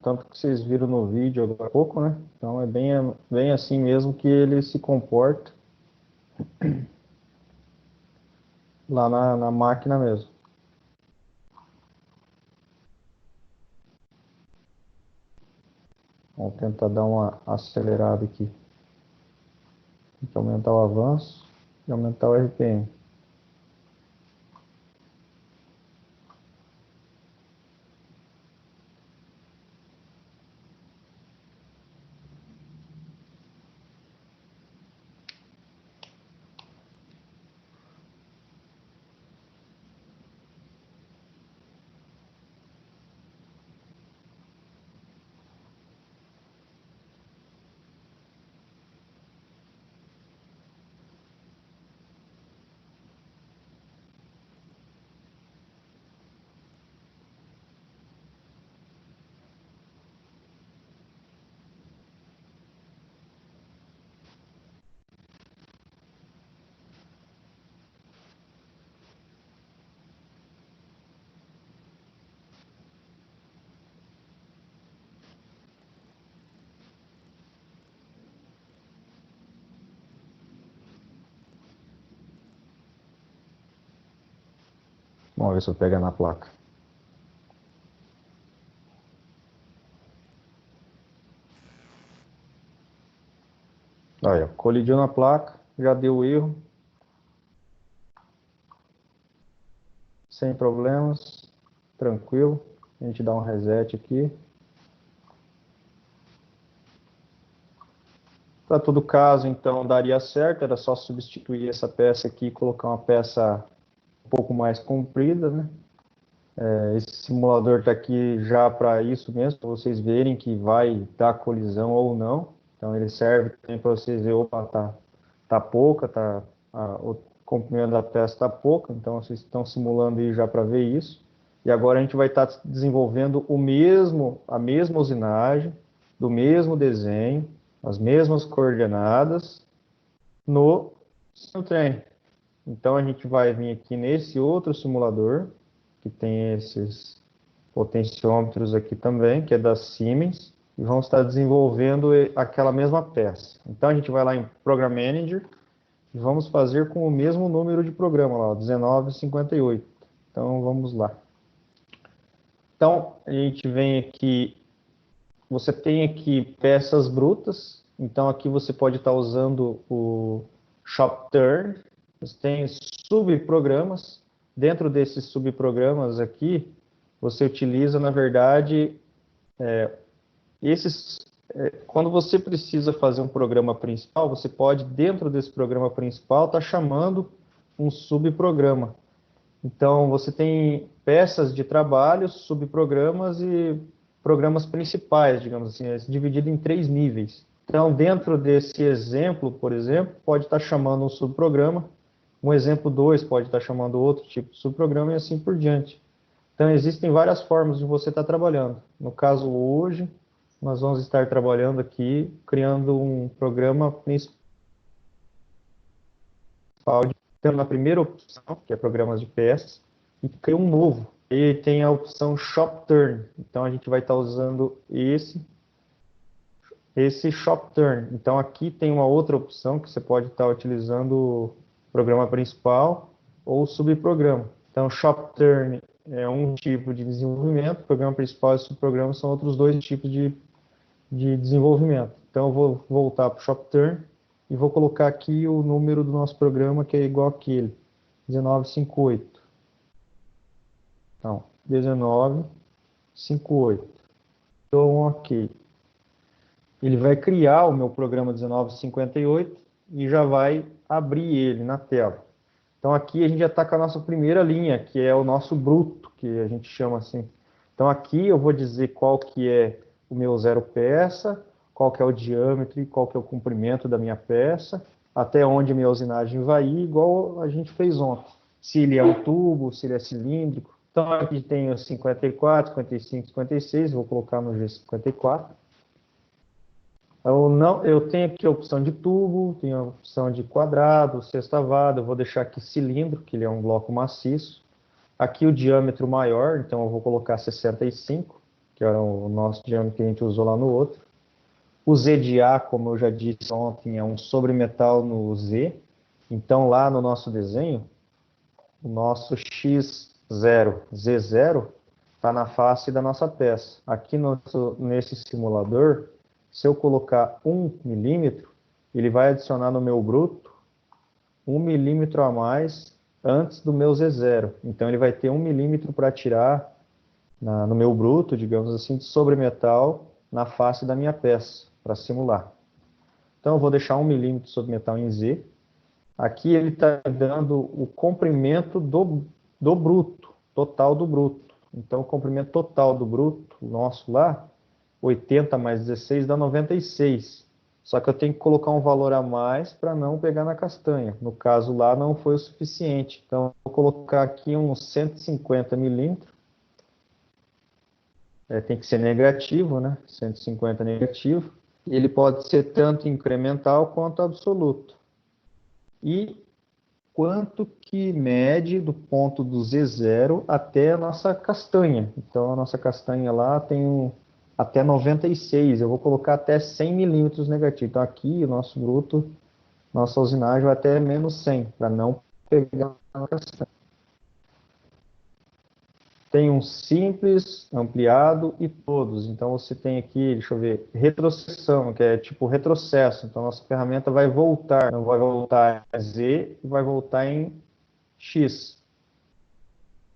Tanto que vocês viram no vídeo agora há pouco, né? Então é bem assim mesmo que ele se comporta lá na máquina mesmo. Vamos tentar dar uma acelerada aqui. Tem que aumentar o avanço e aumentar o RPM. Vamos ver se eu pego na placa. Olha, colidiu na placa, já deu erro. Sem problemas, tranquilo. A gente dá um reset aqui. Para todo caso, então, daria certo. Era só substituir essa peça aqui e colocar uma peça um pouco mais comprida, né? Esse simulador está aqui já para isso mesmo, para vocês verem que vai dar colisão ou não. Então ele serve também para vocês verem, opa, tá pouca, o comprimento da peça está pouca, então vocês estão simulando aí já para ver isso. E agora a gente vai estar desenvolvendo a mesma usinagem, do mesmo desenho, as mesmas coordenadas no trem. Então a gente vai vir aqui nesse outro simulador, que tem esses potenciômetros aqui também, que é da Siemens, e vamos estar desenvolvendo aquela mesma peça. Então a gente vai lá em Program Manager e vamos fazer com o mesmo número de programa lá, 1958. Então vamos lá. Então a gente vem aqui, você tem aqui peças brutas, então aqui você pode estar usando o Shop Turn, você tem subprogramas. Dentro desses subprogramas aqui, você utiliza, na verdade, quando você precisa fazer um programa principal, você pode, dentro desse programa principal, estar chamando um subprograma. Então, você tem peças de trabalho, subprogramas e programas principais, digamos assim, dividido em 3 níveis. Então, dentro desse exemplo, por exemplo, pode estar chamando um subprograma, um exemplo 2 pode estar chamando outro tipo de subprograma e assim por diante. Então, existem várias formas de você estar trabalhando. No caso, hoje, nós vamos estar trabalhando aqui, criando um programa principal. Então, na primeira opção, que é programas de peças, e cria um novo. E tem a opção Shop Turn. Então, a gente vai estar usando esse Shop Turn. Então, aqui tem uma outra opção que você pode estar utilizando o programa principal ou o subprograma. Então, Shop Turn é um tipo de desenvolvimento, o programa principal e o subprograma são outros 2 tipos de desenvolvimento. Então, eu vou voltar para o Shop Turn e vou colocar aqui o número do nosso programa, que é igual àquele, 1958. Então, 1958. Então, ok. Ele vai criar o meu programa 1958 e já vai abrir ele na tela. Então, aqui a gente já está com a nossa primeira linha, que é o nosso bruto, que a gente chama assim. Então, aqui eu vou dizer qual que é o meu zero peça, qual que é o diâmetro e qual que é o comprimento da minha peça, até onde a minha usinagem vai ir, igual a gente fez ontem. Se ele é um tubo, se ele é cilíndrico. Então, aqui tem o 54, 55, 56, vou colocar no G54. Eu tenho aqui a opção de tubo, tenho a opção de quadrado, sextavado, eu vou deixar aqui cilindro, que ele é um bloco maciço. Aqui o diâmetro maior, então eu vou colocar 65, que era o nosso diâmetro que a gente usou lá no outro. O Z de A, como eu já disse ontem, é um sobremetal no Z. Então lá no nosso desenho, o nosso X0, Z0, está na face da nossa peça. Aqui nesse simulador, se eu colocar 1 milímetro, ele vai adicionar no meu bruto 1 milímetro a mais antes do meu Z0. Então ele vai ter 1 milímetro para tirar no meu bruto, digamos assim, de sobremetal na face da minha peça, para simular. Então eu vou deixar 1 milímetro de sobremetal em Z. Aqui ele está dando o comprimento do bruto, total do bruto. Então o comprimento total do bruto, nosso lá, 80 mais 16 dá 96. Só que eu tenho que colocar um valor a mais para não pegar na castanha. No caso lá não foi o suficiente. Então eu vou colocar aqui uns 150 milímetros. Tem que ser negativo, né? 150 negativo. Ele pode ser tanto incremental quanto absoluto. E quanto que mede do ponto do Z0 até a nossa castanha. Então a nossa castanha lá tem até 96, eu vou colocar até 100 milímetros negativo. Então aqui o nosso bruto, nossa usinagem vai até menos 100, para não pegar na castanha. Tem um simples, ampliado e todos. Então você tem aqui, deixa eu ver, retrocessão, que é tipo retrocesso. Então nossa ferramenta vai voltar, não vai voltar em Z e vai voltar em X.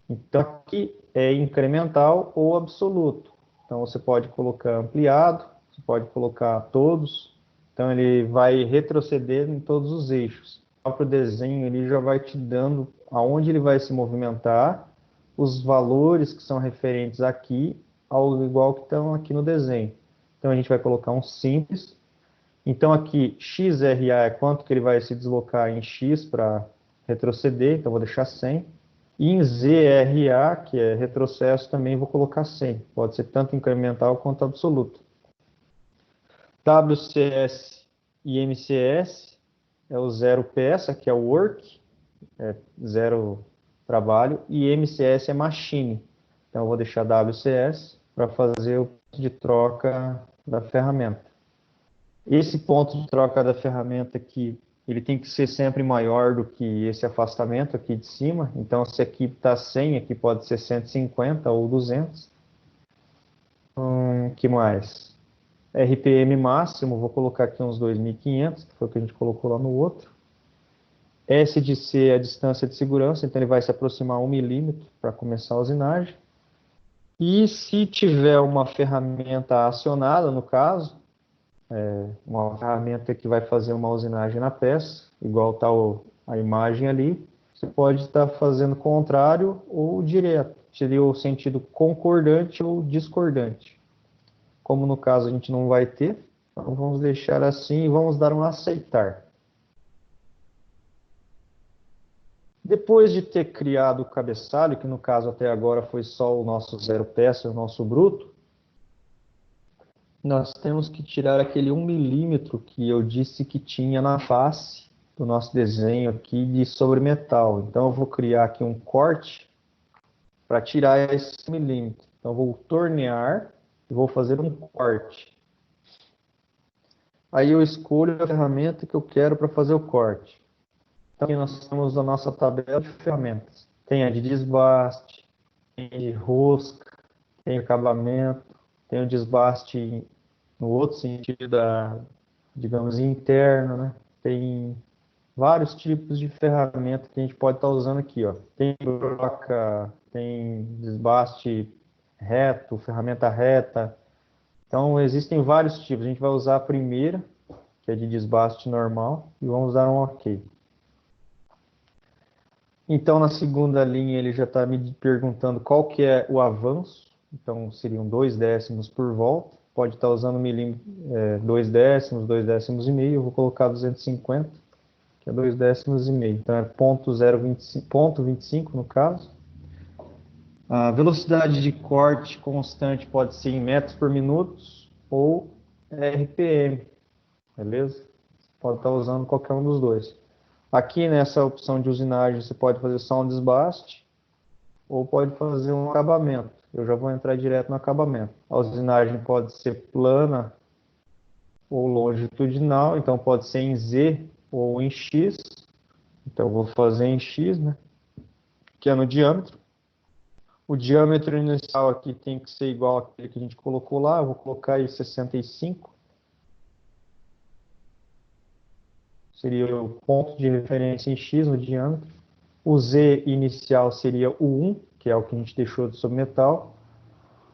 Então aqui é incremental ou absoluto. Então você pode colocar ampliado, você pode colocar todos. Então ele vai retroceder em todos os eixos. O próprio desenho ele já vai te dando aonde ele vai se movimentar, os valores que são referentes aqui, ao igual que estão aqui no desenho. Então a gente vai colocar um simples. Então aqui XRA é quanto que ele vai se deslocar em X para retroceder, então vou deixar 100. E em ZRA, que é retrocesso, também vou colocar 100. Pode ser tanto incremental quanto absoluto. WCS e MCS é o zero peça, que é o work, zero trabalho, e MCS é machine. Então eu vou deixar WCS para fazer o ponto de troca da ferramenta. Esse ponto de troca da ferramenta aqui, ele tem que ser sempre maior do que esse afastamento aqui de cima. Então se aqui está 100, aqui pode ser 150 ou 200. Que mais? RPM máximo, vou colocar aqui uns 2.500, que foi o que a gente colocou lá no outro. S de C é a distância de segurança, então ele vai se aproximar 1 milímetro para começar a usinagem. E se tiver uma ferramenta acionada, no caso, uma ferramenta que vai fazer uma usinagem na peça, igual está a imagem ali. Você pode estar fazendo contrário ou direto, seria o sentido concordante ou discordante. Como no caso a gente não vai ter, então vamos deixar assim e vamos dar um aceitar. Depois de ter criado o cabeçalho, que no caso até agora foi só o nosso zero peça, o nosso bruto, nós temos que tirar aquele 1 milímetro que eu disse que tinha na face do nosso desenho aqui de sobremetal. Então eu vou criar aqui um corte para tirar esse milímetro. Então eu vou tornear e vou fazer um corte. Aí eu escolho a ferramenta que eu quero para fazer o corte. Então aqui nós temos a nossa tabela de ferramentas. Tem a de desbaste, tem de rosca, tem acabamento, tem o desbaste no outro sentido digamos, interno, né? Tem vários tipos de ferramenta que a gente pode estar usando aqui, ó. Tem broca, tem desbaste reto, ferramenta reta. Então, existem vários tipos. A gente vai usar a primeira, que é de desbaste normal, e vamos dar um OK. Então, na segunda linha, ele já está me perguntando qual que é o avanço. Então, seriam 2 décimos por volta. Pode estar usando 2 décimos, 2 décimos e meio. Eu vou colocar 250, que é 2 décimos e meio. Então, é 0,25 no caso. A velocidade de corte constante pode ser em metros por minuto ou RPM, beleza? Pode estar usando qualquer um dos dois. Aqui nessa opção de usinagem você pode fazer só um desbaste ou pode fazer um acabamento. Eu já vou entrar direto no acabamento. A usinagem pode ser plana ou longitudinal, então pode ser em Z ou em X. Então eu vou fazer em X, né? Que é no diâmetro. O diâmetro inicial aqui tem que ser igual àquele que a gente colocou lá. Eu vou colocar aí 65. Seria o ponto de referência em X no diâmetro. O Z inicial seria o 1, que é o que a gente deixou de submetal.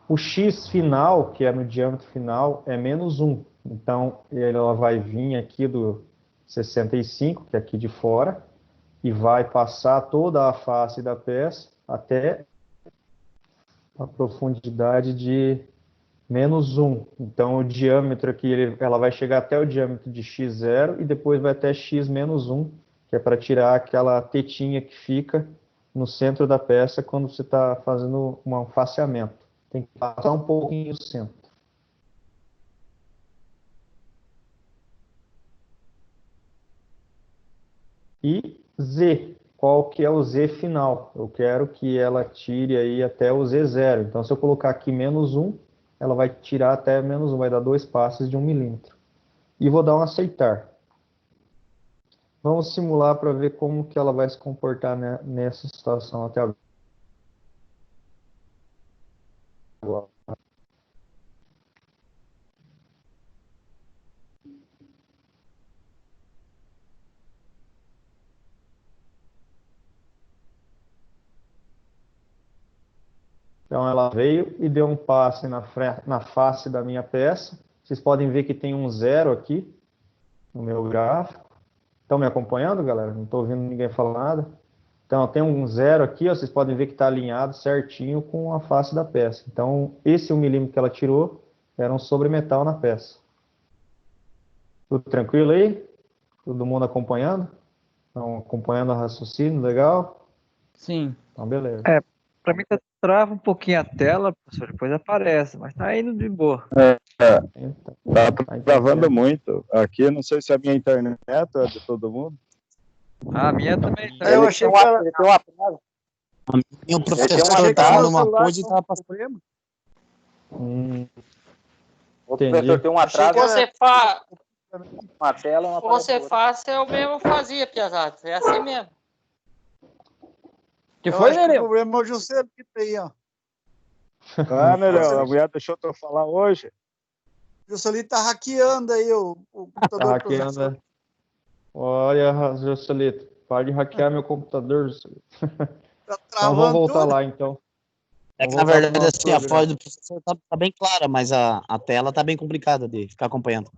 O X final, que é no diâmetro final, é menos 1. Então, ela vai vir aqui do 65, que é aqui de fora, e vai passar toda a face da peça até a profundidade de menos 1. Então, o diâmetro aqui, ela vai chegar até o diâmetro de x0 e depois vai até x menos 1, que é para tirar aquela tetinha que fica no centro da peça quando você está fazendo um afaceamento. Tem que passar um pouquinho do centro. E Z, qual que é o Z final? Eu quero que ela tire aí até o Z0. Então, se eu colocar aqui menos 1, ela vai tirar até menos 1, vai dar 2 passes de 1 milímetro. E vou dar um aceitar. Vamos simular para ver como que ela vai se comportar nessa situação até agora. Então ela veio e deu um passe na face da minha peça. Vocês podem ver que tem um 0 aqui no meu gráfico. Estão me acompanhando, galera? Não estou ouvindo ninguém falar nada. Então tem um 0 aqui, ó, vocês podem ver que está alinhado certinho com a face da peça. Então esse 1 milímetro que ela tirou era um sobremetal na peça. Tudo tranquilo aí? Todo mundo acompanhando? Estão acompanhando o raciocínio? Legal? Sim. Então beleza. Para mim trava um pouquinho a tela, professor, depois aparece, mas tá indo de boa. Então, Tá travando muito. Aqui, não sei se é a minha internet ou é de todo mundo. A minha também tá. Eu achei que Ele tem um atraso. o Ele professor tem estava um numa celular coisa e estava passando. O Entendi. professor tem um atraso. Uma tela, uma Você faz, eu mesmo fazia, piazada. É assim mesmo. Que foi, O Nereu? problema é o José que tem, ó. Ah, Nereu, a mulher deixou eu falar hoje. O Juscelito tá hackeando aí o computador Tá do hackeando. professor. Olha, Joselito, para de hackear meu computador, Joselito. Tá Então travando vamos voltar tudo. lá, então. É que, Vamos na voltar pro verdade, nosso assim, a programa. foto do professor tá bem clara, mas a tela tá bem complicada de ficar acompanhando.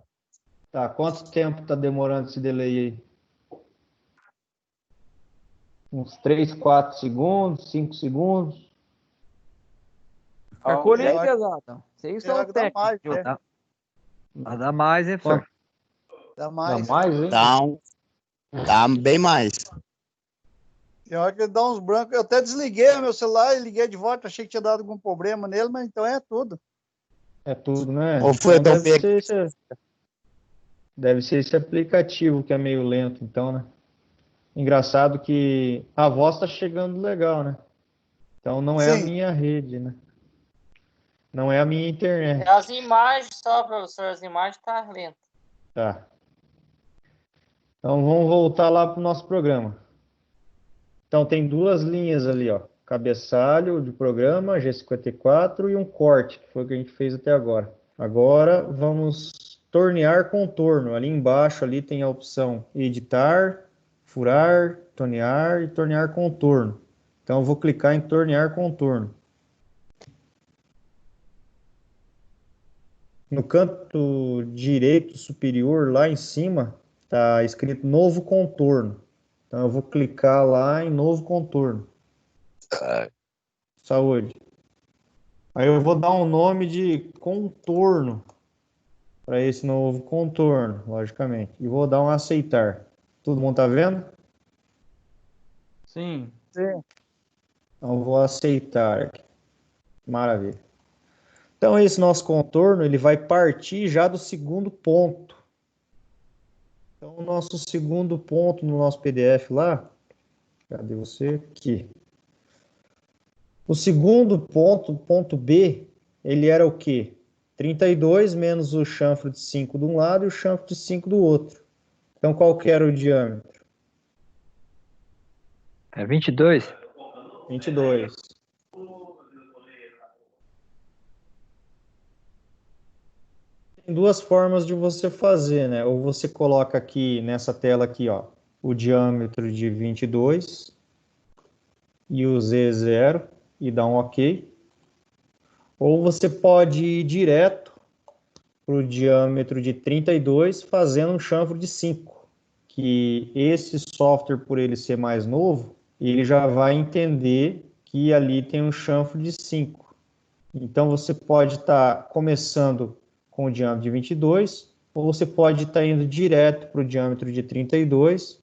Tá, quanto tempo tá demorando esse delay aí? Uns 3, 4 segundos, 5 segundos? Calcule aí, Ó, pesado. Vocês são Pior que dá técnicos. mais, viu? né? Vai dar mais, hein, Quanto? professor? Dá Dá mais. mais, hein? Dá bem mais. Tem hora que ele dá uns brancos. Eu até desliguei meu celular e liguei de volta. Achei que tinha dado algum problema nele, mas então é tudo. É tudo, né? Ou foi Então tão deve ser esse aplicativo que é meio lento, então, né? Engraçado que a voz tá chegando legal, né? Então não é a Sim. minha rede, né? Não é a minha internet. As imagens só, professor, as imagens tá lento. Tá. Então vamos voltar lá para o nosso programa. Então tem duas linhas ali, ó. Cabeçalho de programa, G54 e um corte, que foi o que a gente fez até agora. Agora vamos tornear contorno. Ali embaixo ali tem a opção editar, furar, tornear e tornear contorno. Então eu vou clicar em tornear contorno. No canto direito superior, lá em cima, está escrito novo contorno. Então eu vou clicar lá em novo contorno. Saúde. Aí eu vou dar um nome de contorno para esse novo contorno, logicamente. E vou dar um aceitar. Todo mundo tá vendo? Sim. Sim. Então eu vou aceitar aqui. Maravilha. Então esse nosso contorno, ele vai partir já do segundo ponto. Então o nosso segundo ponto no nosso PDF lá, cadê você? Aqui. O segundo ponto, ponto B, ele era o quê? 32 menos o chanfro de 5 de um lado e o chanfro de 5 do outro. Então, qual que era o diâmetro? É 22? 22. Tem duas formas de você fazer, né? Ou você coloca aqui nessa tela aqui, ó, o diâmetro de 22 e o Z0 e dá um OK. Ou você pode ir direto para o diâmetro de 32 fazendo um chanfro de 5, que esse software, por ele ser mais novo, ele já vai entender que ali tem um chanfro de 5. Então você pode estar começando com o diâmetro de 22, ou você pode estar indo direto para o diâmetro de 32,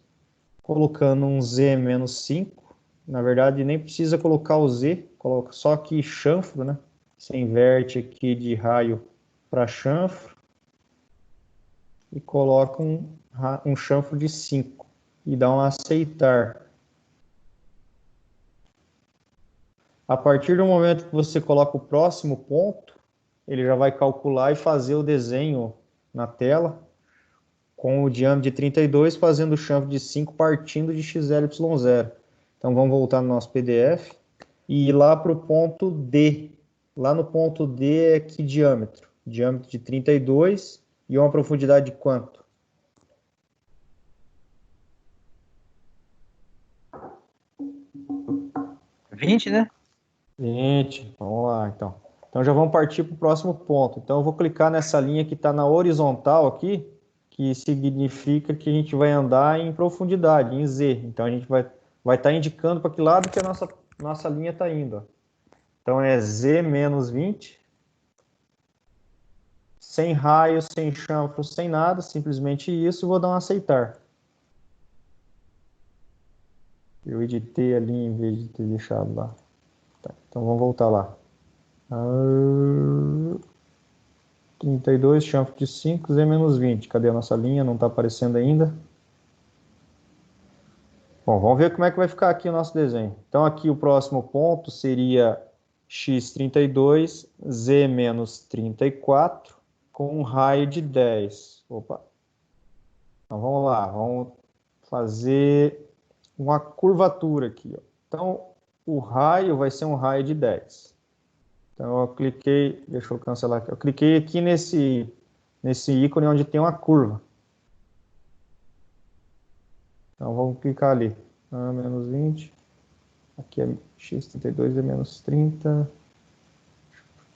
colocando um Z-5. Na verdade, nem precisa colocar o Z, coloca só aqui chanfro, né? Você inverte aqui de raio para chanfro e coloca um chanfro de 5 e dá um aceitar. A partir do momento que você coloca o próximo ponto, ele já vai calcular e fazer o desenho na tela com o diâmetro de 32, fazendo o chanfro de 5 partindo de XLY0. Então vamos voltar no nosso PDF e ir lá para o ponto D. Lá no ponto D é que diâmetro? Diâmetro de 32 e uma profundidade de quanto? 20, né? 20. Vamos lá, então. Então já vamos partir para o próximo ponto. Então eu vou clicar nessa linha que está na horizontal aqui, que significa que a gente vai andar em profundidade, em Z. Então a gente vai estar indicando para que lado que a nossa linha está indo. Ó. Então é Z menos 20. Sem raio, sem chanfro, sem nada, simplesmente isso, e vou dar um aceitar. Eu editei ali em vez de ter deixado lá. Tá, então vamos voltar lá. 32, chanfro de 5, Z menos 20. Cadê a nossa linha? Não está aparecendo ainda. Bom, vamos ver como é que vai ficar aqui o nosso desenho. Então aqui o próximo ponto seria x32, Z menos 34, com um raio de 10. Opa. Então vamos lá, vamos fazer uma curvatura aqui. Ó. Então o raio vai ser um raio de 10. Então eu cliquei, deixa eu cancelar aqui. Eu cliquei aqui nesse ícone onde tem uma curva. Então vamos clicar ali. Menos 20. Aqui é x32 é menos 30.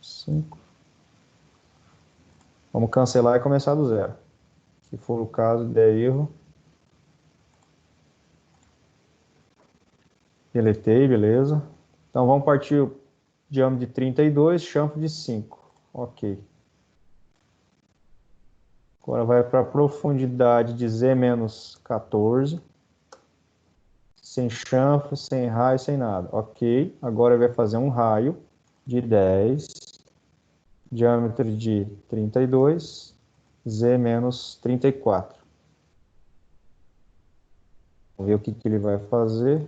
5. Vamos cancelar e começar do zero. Se for o caso, der erro. Deletei, beleza. Então vamos partir o diâmetro de 32, chanfro de 5. Ok. Agora vai para a profundidade de Z menos 14. Sem chanfro, sem raio, sem nada. Ok. Agora vai fazer um raio de 10. Diâmetro de 32. Z menos 34. Vamos ver o que ele vai fazer.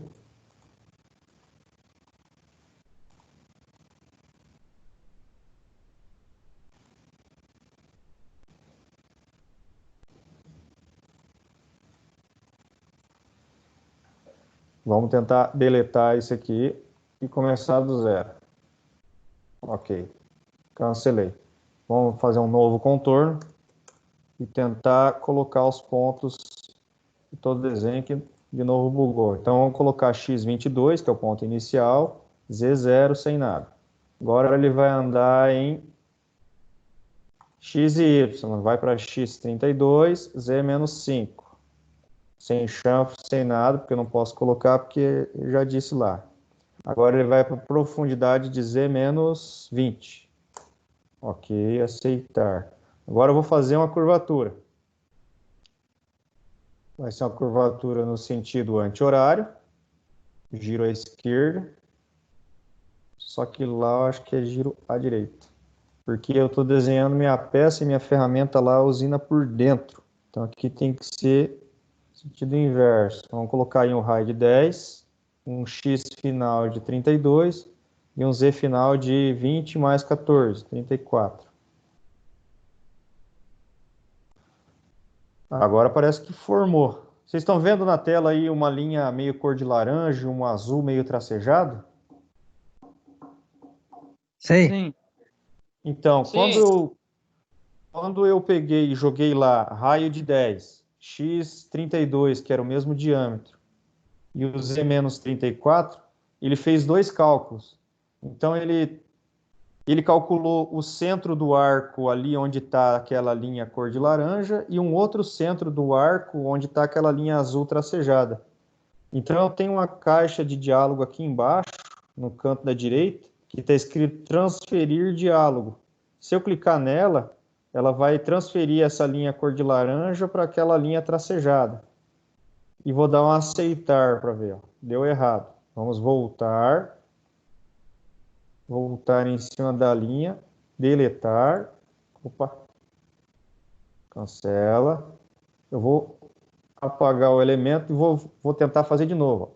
Vamos tentar deletar isso aqui e começar do zero. Ok. Cancelei. Vamos fazer um novo contorno e tentar colocar os pontos de todo o desenho que de novo bugou. Então vamos colocar x22, que é o ponto inicial, z0 sem nada. Agora ele vai andar em x e y, vai para x32, z menos 5. Sem chanfro, sem nada, porque eu não posso colocar, porque eu já disse lá. Agora ele vai para a profundidade de z menos 20. Ok, aceitar. Agora eu vou fazer uma curvatura. Vai ser uma curvatura no sentido anti-horário. Giro à esquerda. Só que lá eu acho que é giro à direita. Porque eu estou desenhando minha peça e minha ferramenta lá, a usina por dentro. Então aqui tem que ser sentido inverso. Vamos colocar aí um raio de 10, um x final de 32 e um z final de 20 mais 14, 34. Agora parece que formou. Vocês estão vendo na tela aí uma linha meio cor de laranja, um azul meio tracejado? Sim. Sim. Então, Sim. quando eu peguei e joguei lá raio de 10, x32, que era o mesmo diâmetro, e o z menos 34, ele fez dois cálculos. Então, ele calculou o centro do arco ali onde está aquela linha cor de laranja e um outro centro do arco onde está aquela linha azul tracejada. Então, eu tenho uma caixa de diálogo aqui embaixo, no canto da direita, que está escrito transferir diálogo. Se eu clicar nela, ela vai transferir essa linha cor de laranja para aquela linha tracejada. E vou dar um aceitar para ver. Ó. Deu errado. Vamos voltar. Voltar em cima da linha. Deletar. Opa. Cancela. Eu vou apagar o elemento e vou tentar fazer de novo.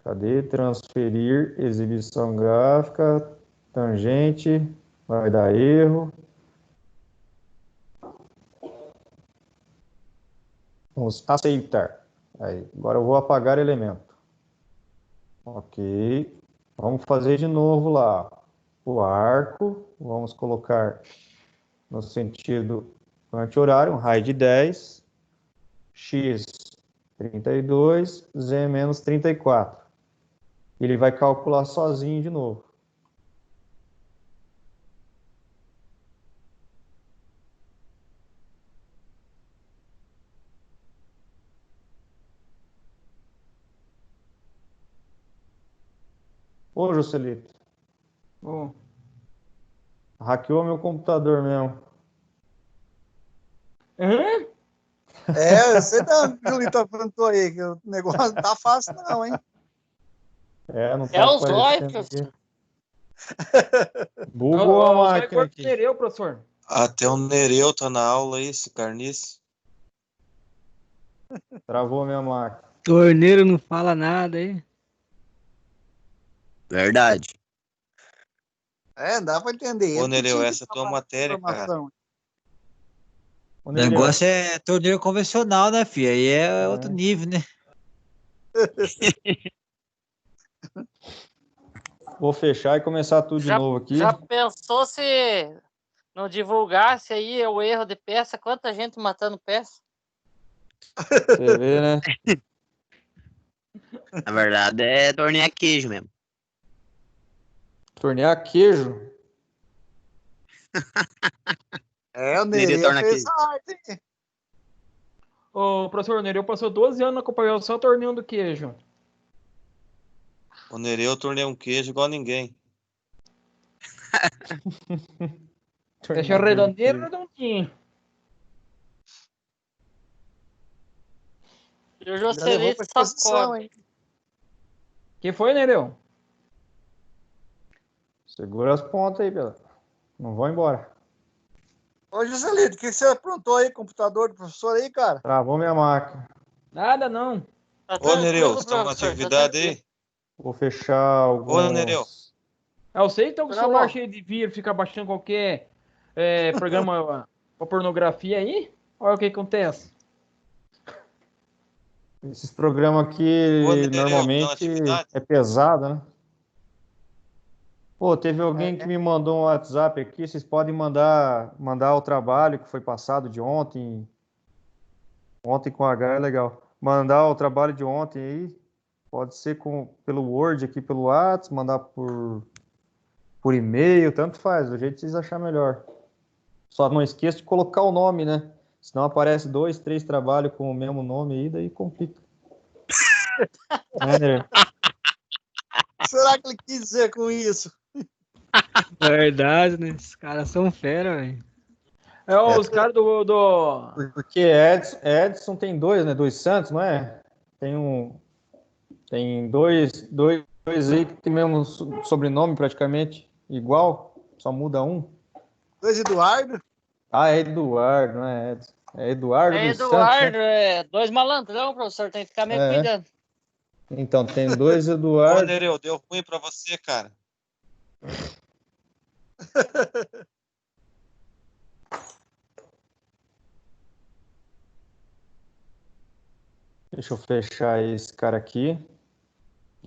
Cadê? Transferir, exibição gráfica, tangente, vai dar erro. Vamos aceitar. Aí, agora eu vou apagar elemento. Ok. Vamos fazer de novo lá. O arco, vamos colocar no sentido anti-horário, um raio de 10, x 32, z menos 34. Ele vai calcular sozinho de novo. Ô, Joselito, Ô, hackeou meu computador mesmo. hã? É, você tá, Julito, apontou aí, que o negócio não tá fácil não, hein? É, não É tá o zóio, aparecendo professor. aqui. Bugou a Ó, máquina aqui. Nereu, professor. Até o Nereu tá na aula aí, esse carniça. Travou minha máquina. Torneiro não fala nada aí. Verdade. É, dá pra entender. Ô, Ele que Nereu, tinha que essa é a tua falar matéria, cara. informação. Ô, O Nereu, negócio é torneio convencional, né, filho? Aí é outro nível, né? vou fechar e começar tudo de novo aqui. Já pensou se não divulgasse aí o erro de peça? Quanta gente matando peça? Você vê, né? Na verdade, é tornear queijo mesmo. Tornear queijo. O Nereu Nereu torna fez queijo. essa arte, hein? O professor Nereu passou 12 anos acompanhando só o torneio do queijo. O Nereu tornei um queijo igual ninguém. Deixa redondinho, redondinho. E o Ainda levou Joselito pra só exposição, come. hein? Que foi, Nereu? Segura as pontas aí, Bela. Não vão embora. Ô, Joselito, o que você aprontou aí, computador do professor aí, cara? Travou minha máquina. Nada, não. Tá Ô, Nereu, tranquilo, você tem uma professor, tá atividade tranquilo. aí? Vou fechar Ô, Nereu. alguns... Eu sei que tá com o Tá celular bom. cheio de vírus, fica baixando qualquer programa pra pornografia aí. Olha o que acontece. Esses programas aqui Ô, Nereu, tem uma normalmente atividade? é pesado, né? Pô, teve alguém que me mandou um WhatsApp aqui. Vocês podem mandar o trabalho que foi passado de ontem. Ontem com H é legal. Mandar o trabalho de ontem aí. Pode ser pelo Word aqui, pelo WhatsApp, mandar por e-mail, tanto faz, do jeito que vocês acharem melhor. Só não esqueça de colocar o nome, né? Senão aparece 2, 3 trabalhos com o mesmo nome aí, daí complica. André? O que será que ele quis dizer com isso? Verdade, né? Esses caras são fera, velho. Os caras do... Porque Edson tem dois, né? Dois Santos, não é? Tem dois aí que tem mesmo sobrenome praticamente igual, só muda um. Dois Eduardo? Ah, é Eduardo, não é Edson. É Eduardo É dos Eduardo, Santos, né? dois malandrão, professor, tem que ficar meio cuidando. Então, tem dois Ô, Eduardo. Nereu, deu ruim pra você, cara. Deixa eu fechar esse cara aqui.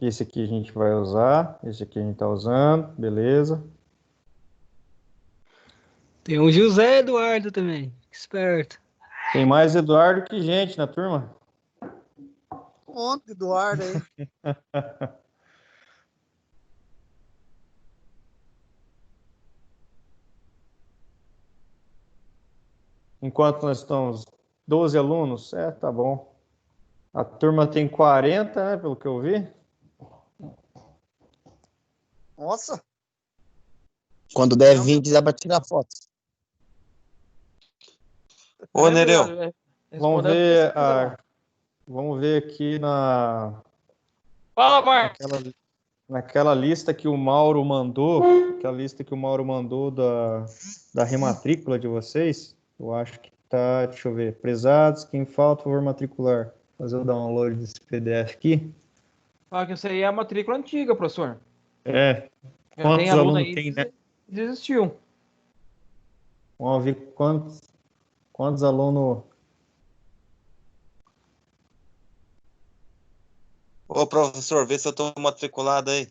Esse aqui a gente vai usar. Esse aqui a gente tá usando. Beleza. Tem um José Eduardo também. Esperto. Tem mais Eduardo que gente na turma. Um monte de Eduardo aí. Enquanto nós estamos 12 alunos, tá bom. A turma tem 40, né, pelo que eu vi. Nossa. Quando der 20, dá pra tirar foto. Ô, Nereu. Vamos ver aqui Fala, Marcos. naquela lista que o Mauro mandou, da rematrícula de vocês. Eu acho que tá, deixa eu ver, prezados, quem falta, favor matricular. Fazer o download desse PDF aqui. Que isso aí é a matrícula antiga, professor. Quantos Tem aluno alunos aí tem, né? Desistiu. Vamos ver quantos alunos... Ô, professor, vê se eu tô matriculado aí.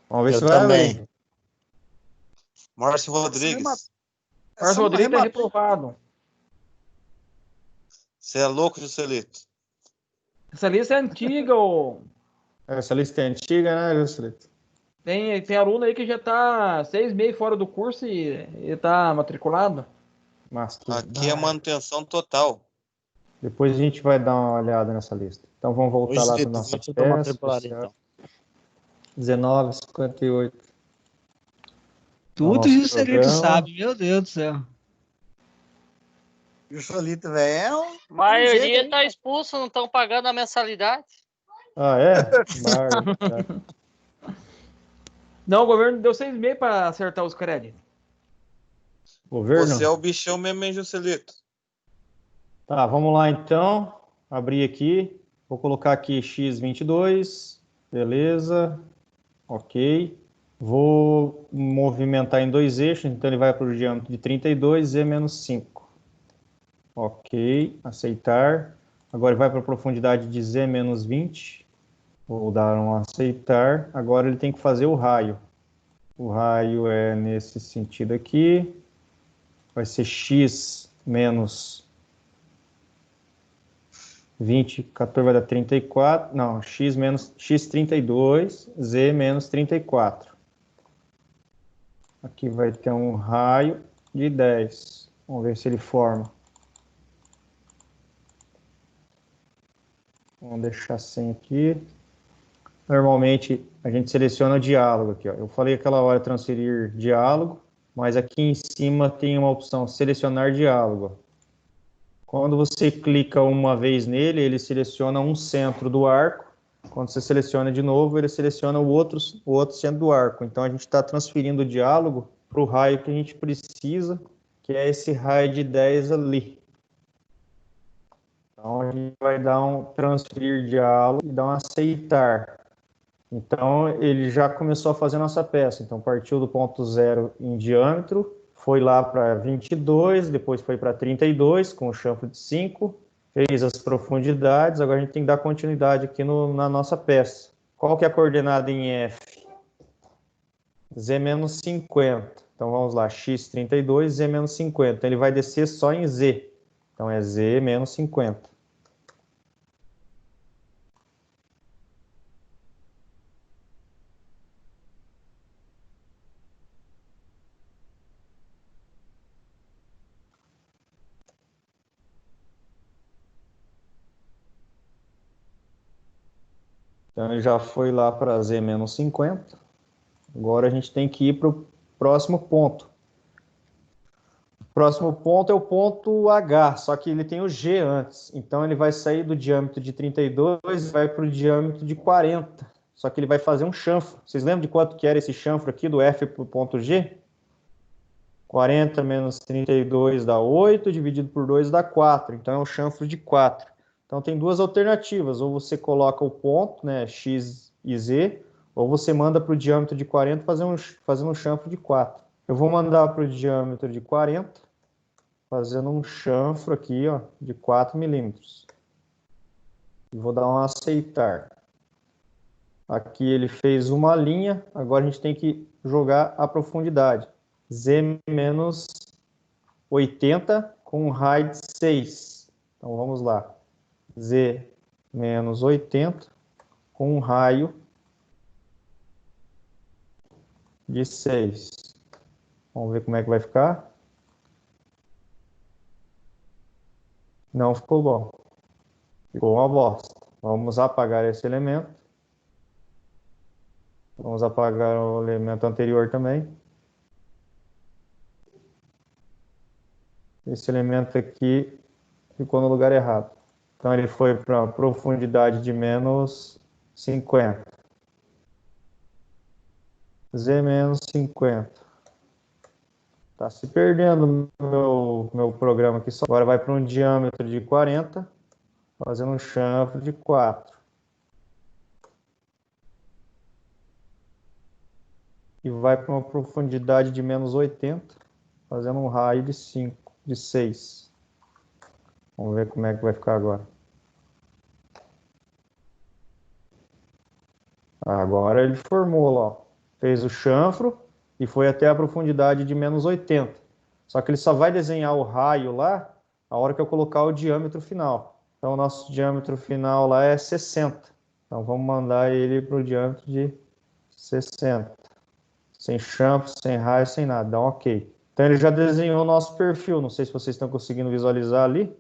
Vamos ver Eu se vai também. abrir. Márcio Rodrigues. Márcio Rodrigues tá reprovado. Você é louco, Juscelito? Essa lista é antiga, ô. Essa lista é antiga, né, Juscelito? Tem aluno aí que já tá 6 meses fora do curso e tá matriculado. Aqui é manutenção total. Depois a gente vai dar uma olhada nessa lista. Então vamos voltar lá para nossa peça. 19,58. Tudo Juscelito sabe, meu Deus do céu. Juscelito, velho. A maioria tá expulso, não estão pagando a mensalidade. Ah, é? Não, o governo deu 6 meses para acertar os créditos. Governo? Você é o bichão mesmo, hein, Juscelito? Tá, vamos lá então. Abrir aqui. Vou colocar aqui x22. Beleza. Ok. Vou movimentar em 2 eixos, então ele vai para o diâmetro de 32, z menos 5. Ok, aceitar. Agora ele vai para a profundidade de z menos 20. Vou dar um aceitar. Agora ele tem que fazer o raio. O raio é nesse sentido aqui. Vai ser x menos 20, 14 vai dar 34. Não, x menos x32, z menos 34. Aqui vai ter um raio de 10. Vamos ver se ele forma. Vamos deixar sem aqui. Normalmente, a gente seleciona o diálogo aqui, ó. Eu falei aquela hora transferir diálogo, mas aqui em cima tem uma opção selecionar diálogo. Quando você clica uma vez nele, ele seleciona um centro do arco. Quando você seleciona de novo, ele seleciona o outro centro do arco. Então, a gente está transferindo o diálogo para o raio que a gente precisa, que é esse raio de 10 ali. Então, a gente vai dar um transferir diálogo e dar um aceitar. Então, ele já começou a fazer nossa peça. Então, partiu do ponto 0 em diâmetro, foi lá para 22, depois foi para 32, com o chanfro de 5, fez as profundidades. Agora a gente tem que dar continuidade aqui na nossa peça. Qual que é a coordenada em F? Z-50. Então, vamos lá, x32, Z-50. Então, ele vai descer só em Z. Então, é Z-50. Então, ele já foi lá para Z-50. Agora, a gente tem que ir para o próximo ponto. O próximo ponto é o ponto H, só que ele tem o G antes. Então, ele vai sair do diâmetro de 32 e vai para o diâmetro de 40. Só que ele vai fazer um chanfro. Vocês lembram de quanto que era esse chanfro aqui do F para o ponto G? 40 menos 32 dá 8, dividido por 2 dá 4. Então, é um chanfro de 4. Então, tem duas alternativas. Ou você coloca o ponto, né, X e Z, ou você manda para o diâmetro de 40 fazendo um chanfro de 4. Eu vou mandar para o diâmetro de 40, fazendo um chanfro aqui, ó, de 4 milímetros. E vou dar um aceitar. Aqui ele fez uma linha, agora a gente tem que jogar a profundidade. Z menos 80 com um raio de 6. Então, vamos lá. Z menos 80 com um raio de 6. Vamos ver como é que vai ficar. Não ficou bom. Ficou uma bosta. Vamos apagar esse elemento. Vamos apagar o elemento anterior também. Esse elemento aqui ficou no lugar errado. Então, ele foi para a profundidade de menos 50. Z menos 50. Está se perdendo no meu programa aqui. Agora vai para um diâmetro de 40, fazendo um chanfro de 4. E vai para uma profundidade de menos 80, fazendo um raio de 6. Vamos ver como é que vai ficar agora. Agora ele formou lá, ó. Fez o chanfro e foi até a profundidade de menos 80. Só que ele só vai desenhar o raio lá a hora que eu colocar o diâmetro final. Então, o nosso diâmetro final lá é 60. Então, vamos mandar ele para o diâmetro de 60. Sem chanfro, sem raio, sem nada. Dá um OK. Então, ele já desenhou o nosso perfil. Não sei se vocês estão conseguindo visualizar ali.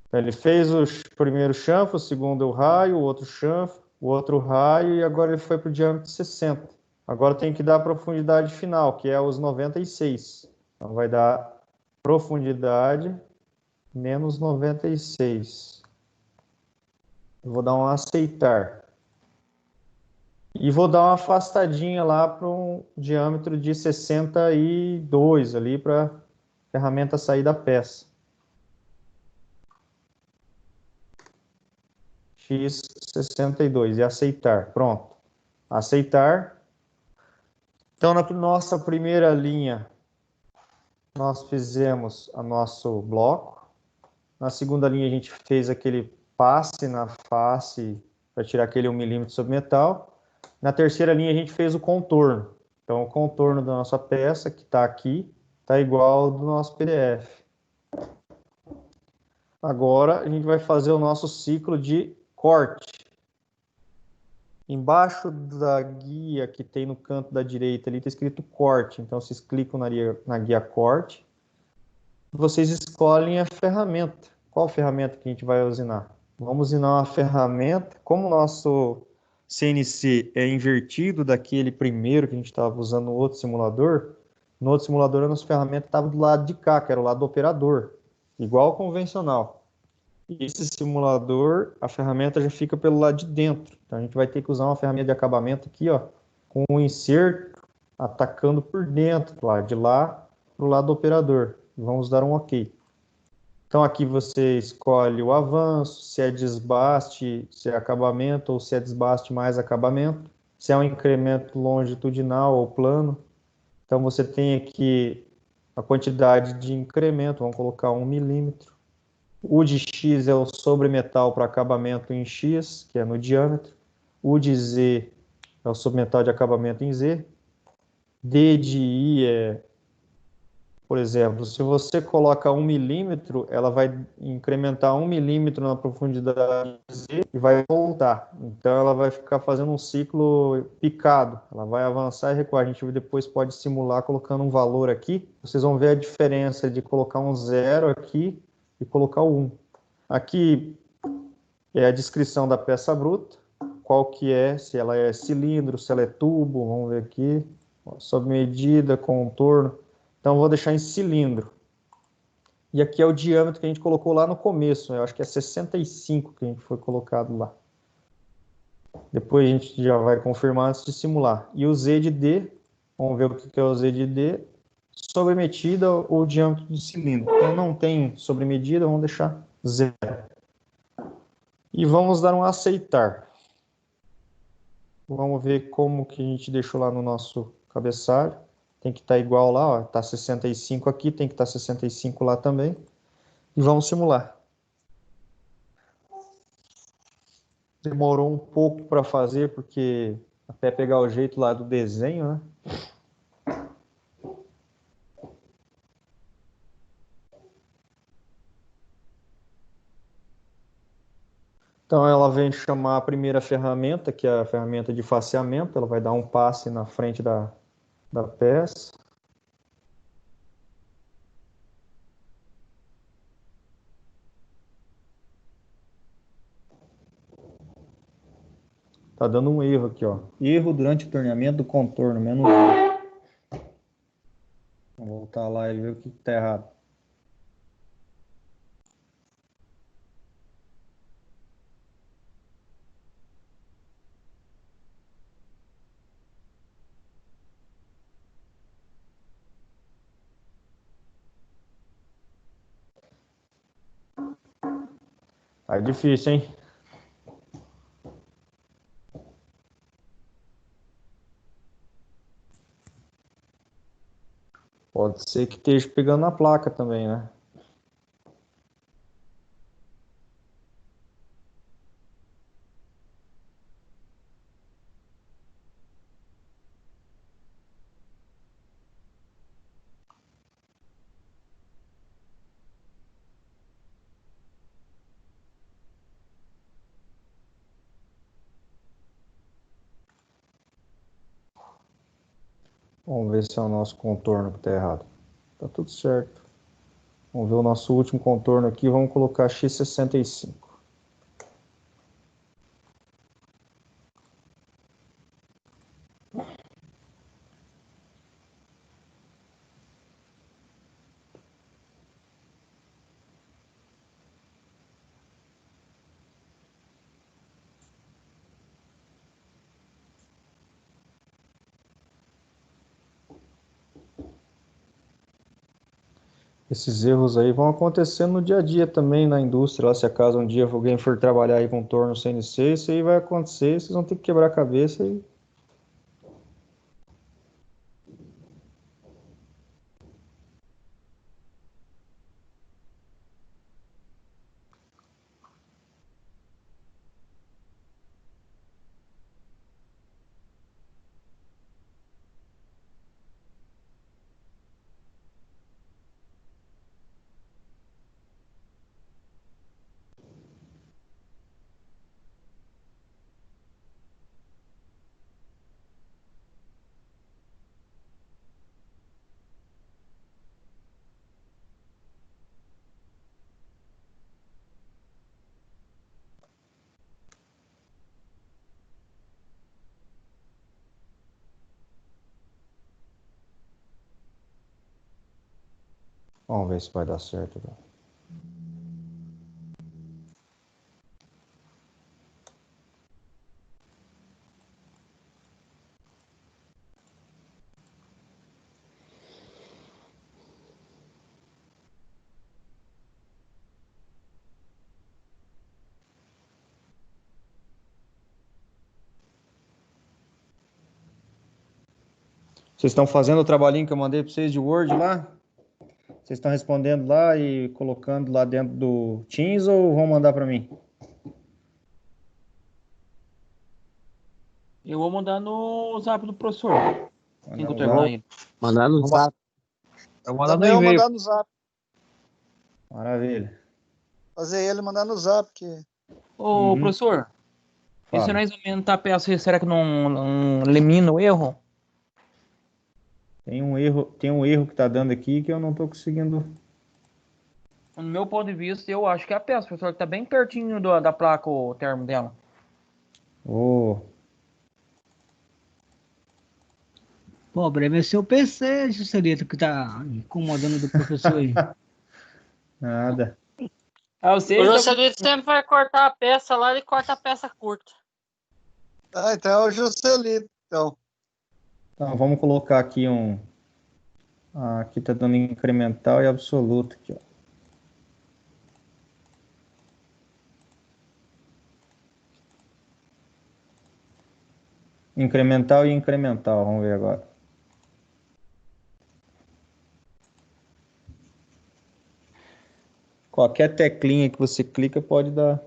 Então, ele fez o primeiro chanfro, o segundo o raio, o outro chanfro, o outro raio, e agora ele foi para o diâmetro de 60. Agora tem que dar a profundidade final, que é os 96. Então, vai dar profundidade menos 96. Eu vou dar um aceitar. E vou dar uma afastadinha lá para um diâmetro de 62 ali para a ferramenta sair da peça. X62 e aceitar. Pronto. Aceitar. Então, na nossa primeira linha, nós fizemos o nosso bloco. Na segunda linha, a gente fez aquele passe na face para tirar aquele 1 milímetro sobre metal. Na terceira linha, a gente fez o contorno. Então, o contorno da nossa peça, que está aqui, está igual ao do nosso PDF. Agora, a gente vai fazer o nosso ciclo de corte. Embaixo da guia que tem no canto da direita ali está escrito corte. Então vocês clicam na guia corte. Vocês escolhem a ferramenta. Qual ferramenta que a gente vai usinar? Vamos usinar uma ferramenta. Como o nosso CNC é invertido daquele primeiro que a gente estava usando no outro simulador, no outro simulador a nossa ferramenta estava do lado de cá, que era o lado do operador, igual ao convencional. E esse simulador, a ferramenta já fica pelo lado de dentro. Então a gente vai ter que usar uma ferramenta de acabamento aqui, ó, com um inserto atacando por dentro, lá de lá para o lado do operador. Vamos dar um OK. Então aqui você escolhe o avanço, se é desbaste, se é acabamento, ou se é desbaste mais acabamento, se é um incremento longitudinal ou plano. Então você tem aqui a quantidade de incremento, vamos colocar 1 milímetro. O de X é o sobremetal para acabamento em X, que é no diâmetro. O de Z é o sobremetal de acabamento em Z. D de I é, por exemplo, se você coloca 1 milímetro, ela vai incrementar 1 milímetro na profundidade de Z e vai voltar. Então ela vai ficar fazendo um ciclo picado. Ela vai avançar e recuar. A gente depois pode simular colocando um valor aqui. Vocês vão ver a diferença de colocar um 0 aqui e colocar o 1. Aqui é a descrição da peça bruta, qual que é, se ela é cilindro, se ela é tubo, vamos ver aqui, sob medida, contorno. Então vou deixar em cilindro. E aqui é o diâmetro que a gente colocou lá no começo, eu acho que é 65 que a gente foi colocado lá. Depois a gente já vai confirmar antes de simular. E o Z de D, vamos ver o que é o Z de D, sobremedida ou diâmetro do cilindro. Então não tem sobremedida, vamos deixar 0. E vamos dar um aceitar. Vamos ver como que a gente deixou lá no nosso cabeçalho. Tem que estar igual lá, ó. Tá 65 aqui, tem que estar 65 lá também. E vamos simular. Demorou um pouco para fazer, porque até pegar o jeito lá do desenho, né? Então ela vem chamar a primeira ferramenta, que é a ferramenta de faceamento. Ela vai dar um passe na frente da peça. Tá dando um erro aqui, ó. Erro durante o torneamento do contorno, menos 1. Vou voltar lá e ver o que tá errado. Tá difícil, hein? Pode ser que esteja pegando na placa também, né? Vamos ver se é o nosso contorno que está errado. Tá tudo certo. Vamos ver o nosso último contorno aqui. Vamos colocar X65. Esses erros aí vão acontecendo no dia a dia também na indústria. Lá, se acaso um dia alguém for trabalhar aí com torno CNC, isso aí vai acontecer. Vocês vão ter que quebrar a cabeça e Vamos ver se vai dar certo. Vocês estão fazendo o trabalhinho que eu mandei para vocês de Word lá? Vocês estão respondendo lá e colocando lá dentro do Teams ou vão mandar para mim? Eu vou mandar no zap do professor. Assim que eu Mandar no terminar zap. ele. Mandar no zap. Eu vou mandar no Também eu vou e-mail. mandar no zap. Maravilha. Fazer ele mandar no zap. Que... Ô, Uhum. professor, e se Fala. nós aumentar a peça, será que não elimina o erro? Tem um erro que está dando aqui que eu não estou conseguindo. No meu ponto de vista, eu acho que é a peça, professor, que tá bem pertinho da placa, o termo dela. Oh, O problema é seu PC, Juscelito, que tá incomodando do professor aí. nada. Ah, eu O sei, então, Joselito sempre vai cortar a peça lá, ele corta a peça curta. Ah, então é o Juscelito. Então. Então, vamos colocar aqui aqui está dando incremental e absoluto aqui, ó. Incremental e incremental, vamos ver agora. Qualquer teclinha que você clica pode dar.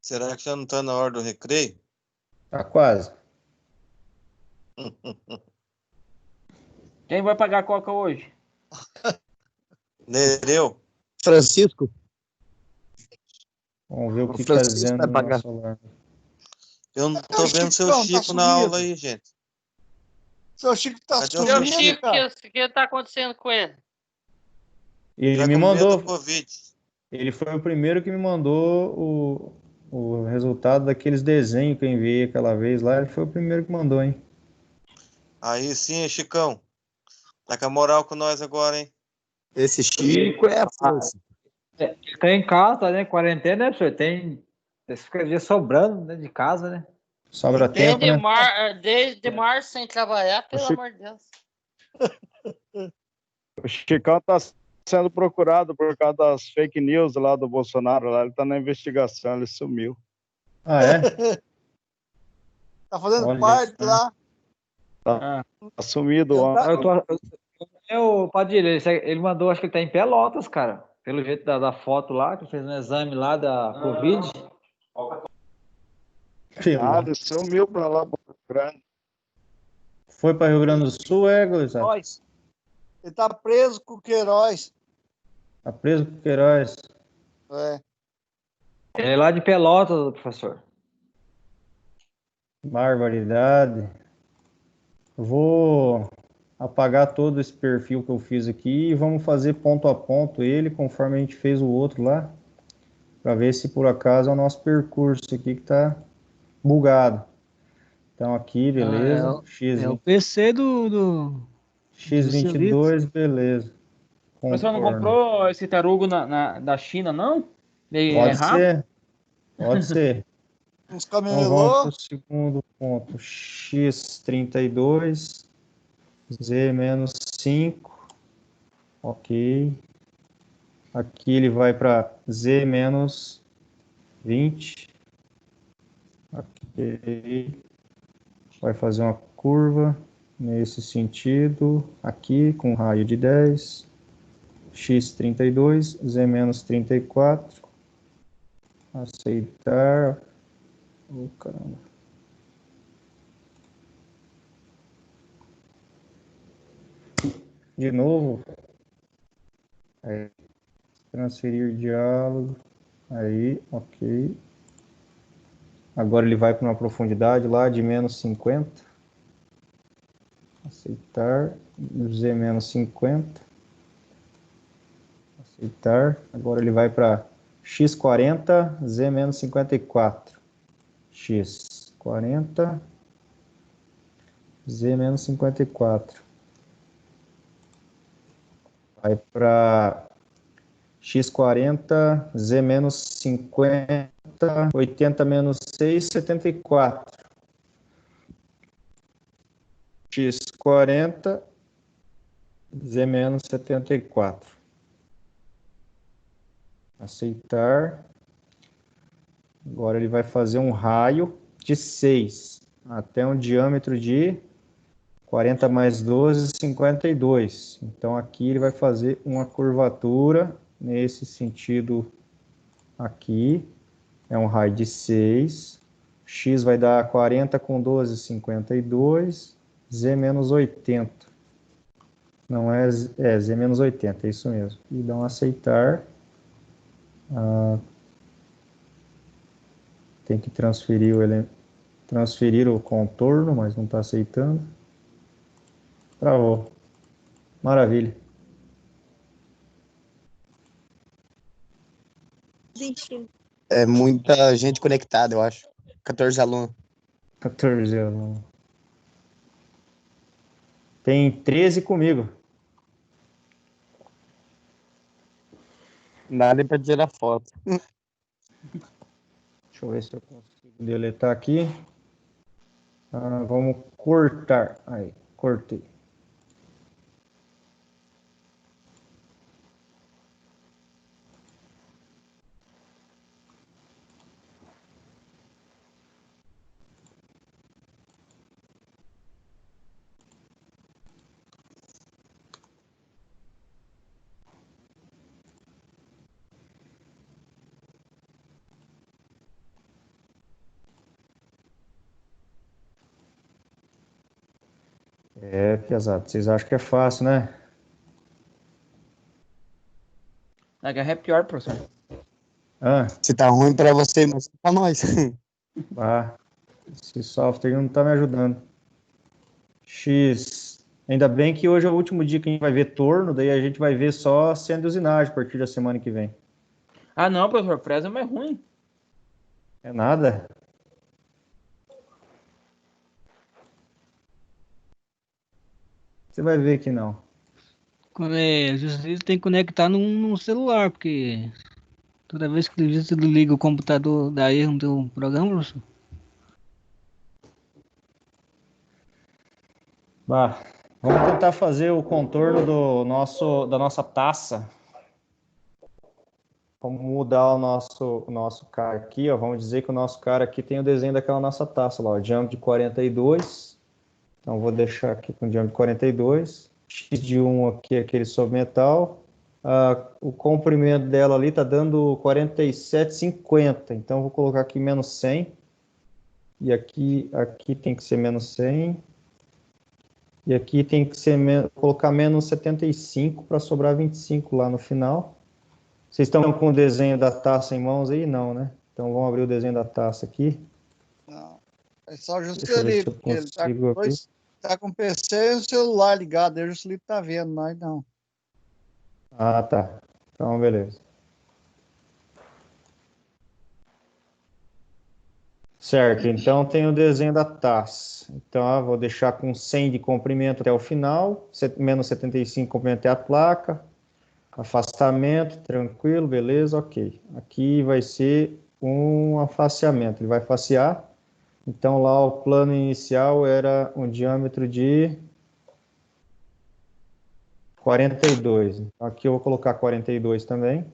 Será que já não está na hora do recreio? Tá quase. quem vai pagar a coca hoje? Nereu? Francisco? Vamos ver o O que está Francisco dizendo vai no pagar. nosso alarme. Eu não tô Ô, vendo seu Chicão, tá Chico na sumido. aula aí, gente. Seu Chico tá Cadê o Seu sumindo, Chico, cara. o que tá acontecendo com ele? Ele Tá me com medo mandou. do Covid. Ele foi o primeiro que me mandou o resultado daqueles desenhos que eu enviei aquela vez lá. Ele foi o primeiro que mandou, hein? Aí sim, Chicão. Tá com a moral com nós agora, hein? Esse Chico é a força. Ele tá em casa, né? Quarentena, né, professor? Tem. Esse fica dia sobrando, né, de casa, né? Sobra tempo, Desde, né? desde março sem trabalhar, pelo Chico. amor de Deus. O Chicão está sendo procurado por causa das fake news lá do Bolsonaro. Lá ele está na investigação, ele sumiu. Ah, é? Tá fazendo Olha parte só. lá. Ah, Tá sumido Eu ontem. O Padilha, ele mandou, acho que ele tá em Pelotas, cara. Pelo jeito da foto lá, que fez um exame lá da Covid. Ah, ele sumiu para lá, pro Grande. Foi para Rio Grande do Sul, Gleison? Queiroz. Ele tá preso com o Queiroz. Tá preso com o Queiroz. É. Ele é lá de Pelotas, professor. Barbaridade. Vou apagar todo esse perfil que eu fiz aqui e vamos fazer ponto a ponto ele, conforme a gente fez o outro lá, para ver se por acaso é o nosso percurso aqui que está bugado. Então aqui, beleza. É o PC do X22, beleza. o professor não Concordo. comprou esse tarugo da China, não? Ele é Pode rápido? ser, pode ser. Uns Então vamos camelô. para o segundo ponto. X32, Z menos 5. Ok. Aqui ele vai para Z menos 20. Ok. Vai fazer uma curva nesse sentido. Aqui com raio de 10. X32, Z menos 34. Aceitar. Oh, caramba. De novo. Aí, transferir diálogo. Aí, ok. Agora ele vai para uma profundidade lá de menos 50. Aceitar. Z menos 50. Aceitar. Agora ele vai para X40, Z menos 54. X40, Z menos 54. vai para x40, z menos 50, 80 menos 6, 74. x40, z menos 74. Aceitar. Agora ele vai fazer um raio de 6 até um diâmetro de 40 mais 12, 52. Então aqui ele vai fazer uma curvatura nesse sentido aqui. É um raio de 6. X vai dar 40 com 12, 52. Z menos 80. Não é, Z menos 80, é isso mesmo. E dá um aceitar. Tem que transferir o contorno, mas não está aceitando. Travou. Maravilha. É muita gente conectada, eu acho. 14 alunos. 14 alunos. Tem 13 comigo. Nada pra tirar foto. Deixa eu ver se eu consigo deletar aqui. Vamos cortar. Aí, cortei. Pesado. Vocês acham que é fácil, né? A guerra é pior, professor. Se tá ruim pra você, mas pra nós. Esse software não tá me ajudando. X. Ainda bem que hoje é o último dia que a gente vai ver torno, daí a gente vai ver só cena de usinagem a partir da semana que vem. Ah, não, professor. Fresno é mais ruim. É nada? Você vai ver que não. Você tem que conectar num celular, porque toda vez que você liga o computador, dá erro no teu programa, professor. Vamos tentar fazer o contorno da nossa taça. Vamos mudar o nosso cara aqui, ó. Vamos dizer que o nosso cara aqui tem o desenho daquela nossa taça lá, ó, diâmetro de 42. Então vou deixar aqui com diâmetro de 42. X de 1 aqui é aquele submetal. O comprimento dela ali está dando 47,50. Então vou colocar aqui menos 100. E aqui tem que ser menos 100. E aqui tem que ser colocar menos 75 para sobrar 25 lá no final. Vocês estão com o desenho da taça em mãos aí? Não, né? Então vamos abrir o desenho da taça aqui. Não. É só o Deixa eu ver se Juscelino, eu porque ele consigo tá com o PC e o celular ligado, aí o Juscelino tá vendo, nós não. Tá. Então, beleza. Certo, então tem o desenho da taça. Então, vou deixar com 100 de comprimento até o final, menos 75 comprimento até a placa, afastamento, tranquilo, beleza, ok. Aqui vai ser um afaciamento, ele vai facear. Então, lá o plano inicial era um diâmetro de 42. Então, aqui eu vou colocar 42 também.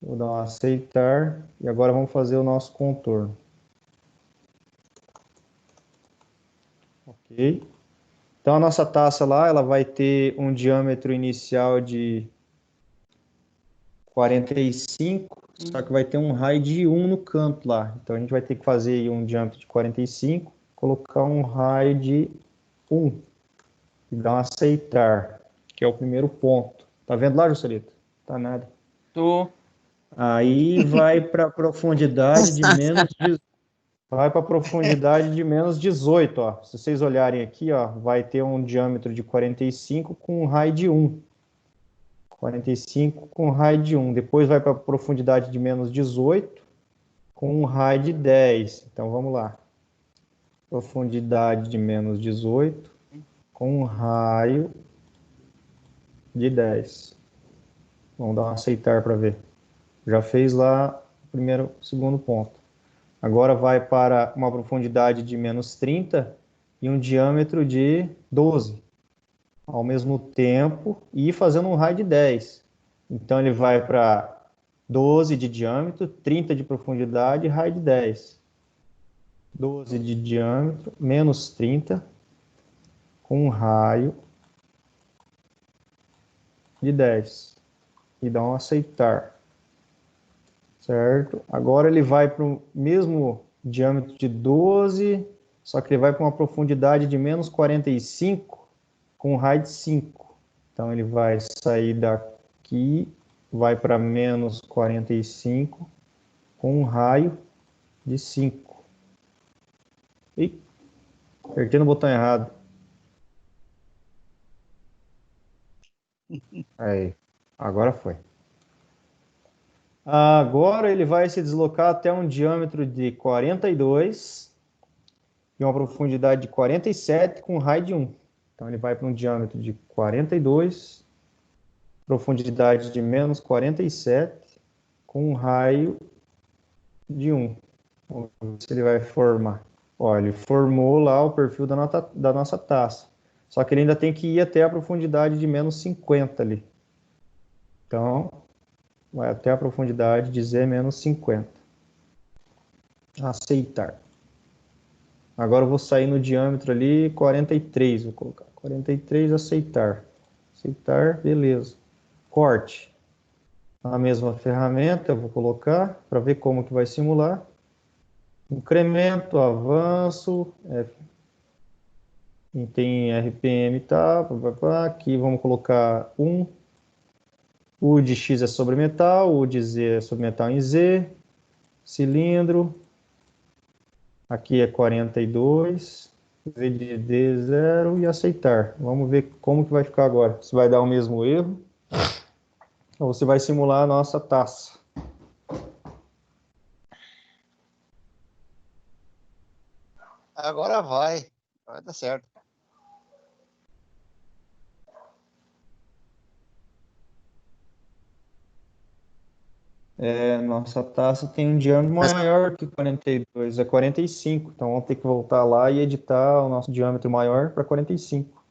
Vou dar um aceitar. E agora vamos fazer o nosso contorno. Ok. Então, a nossa taça lá, ela vai ter um diâmetro inicial de 45, só que vai ter um raio de 1 no canto lá. Então, a gente vai ter que fazer aí um diâmetro de 45, colocar um raio de 1 e dar um aceitar, que é o primeiro ponto. Tá vendo lá, Juscelito? Tá nada. Tô. Aí vai para profundidade de menos 18, ó. Se vocês olharem aqui, ó, vai ter um diâmetro de 45 com um raio de 1. 45 com um raio de 1. Depois vai para profundidade de menos 18 com um raio de 10. Então vamos lá. Profundidade de menos 18 com um raio de 10. Vamos dar um aceitar para ver. Já fez lá o primeiro, segundo ponto. Agora vai para uma profundidade de menos 30 e um diâmetro de 12. Ao mesmo tempo, e fazendo um raio de 10. Então, ele vai para 12 de diâmetro, 30 de profundidade e raio de 10. 12 de diâmetro, menos 30, com um raio de 10. E dá um aceitar. Certo? Agora ele vai para o mesmo diâmetro de 12, só que ele vai para uma profundidade de menos 45, com um raio de 5. Então ele vai sair daqui, vai para menos 45, com um raio de 5. Ih, apertei no botão errado. Aí, agora foi. Agora ele vai se deslocar até um diâmetro de 42 e uma profundidade de 47 com um raio de 1. Então ele vai para um diâmetro de 42, profundidade de menos 47 com um raio de 1. Vamos ver se ele vai formar. Olha, ele formou lá o perfil da nossa taça. Só que ele ainda tem que ir até a profundidade de menos 50 ali. Então, vai até a profundidade de Z menos 50. Aceitar. Agora eu vou sair no diâmetro ali 43, vou colocar 43, aceitar. Aceitar, beleza. Corte. A mesma ferramenta eu vou colocar para ver como que vai simular. Incremento, avanço, tem RPM, tá? Aqui vamos colocar 1. U de X é sobre metal, U de Z é sobre metal em Z. Cilindro. Aqui é 42. Z de D, 0 e aceitar. Vamos ver como que vai ficar agora. Se vai dar o mesmo erro. Ou você vai simular a nossa taça. Agora vai. Vai dar certo. Nossa taça tem um diâmetro maior que 42, é 45. Então vamos ter que voltar lá e editar o nosso diâmetro maior para 45.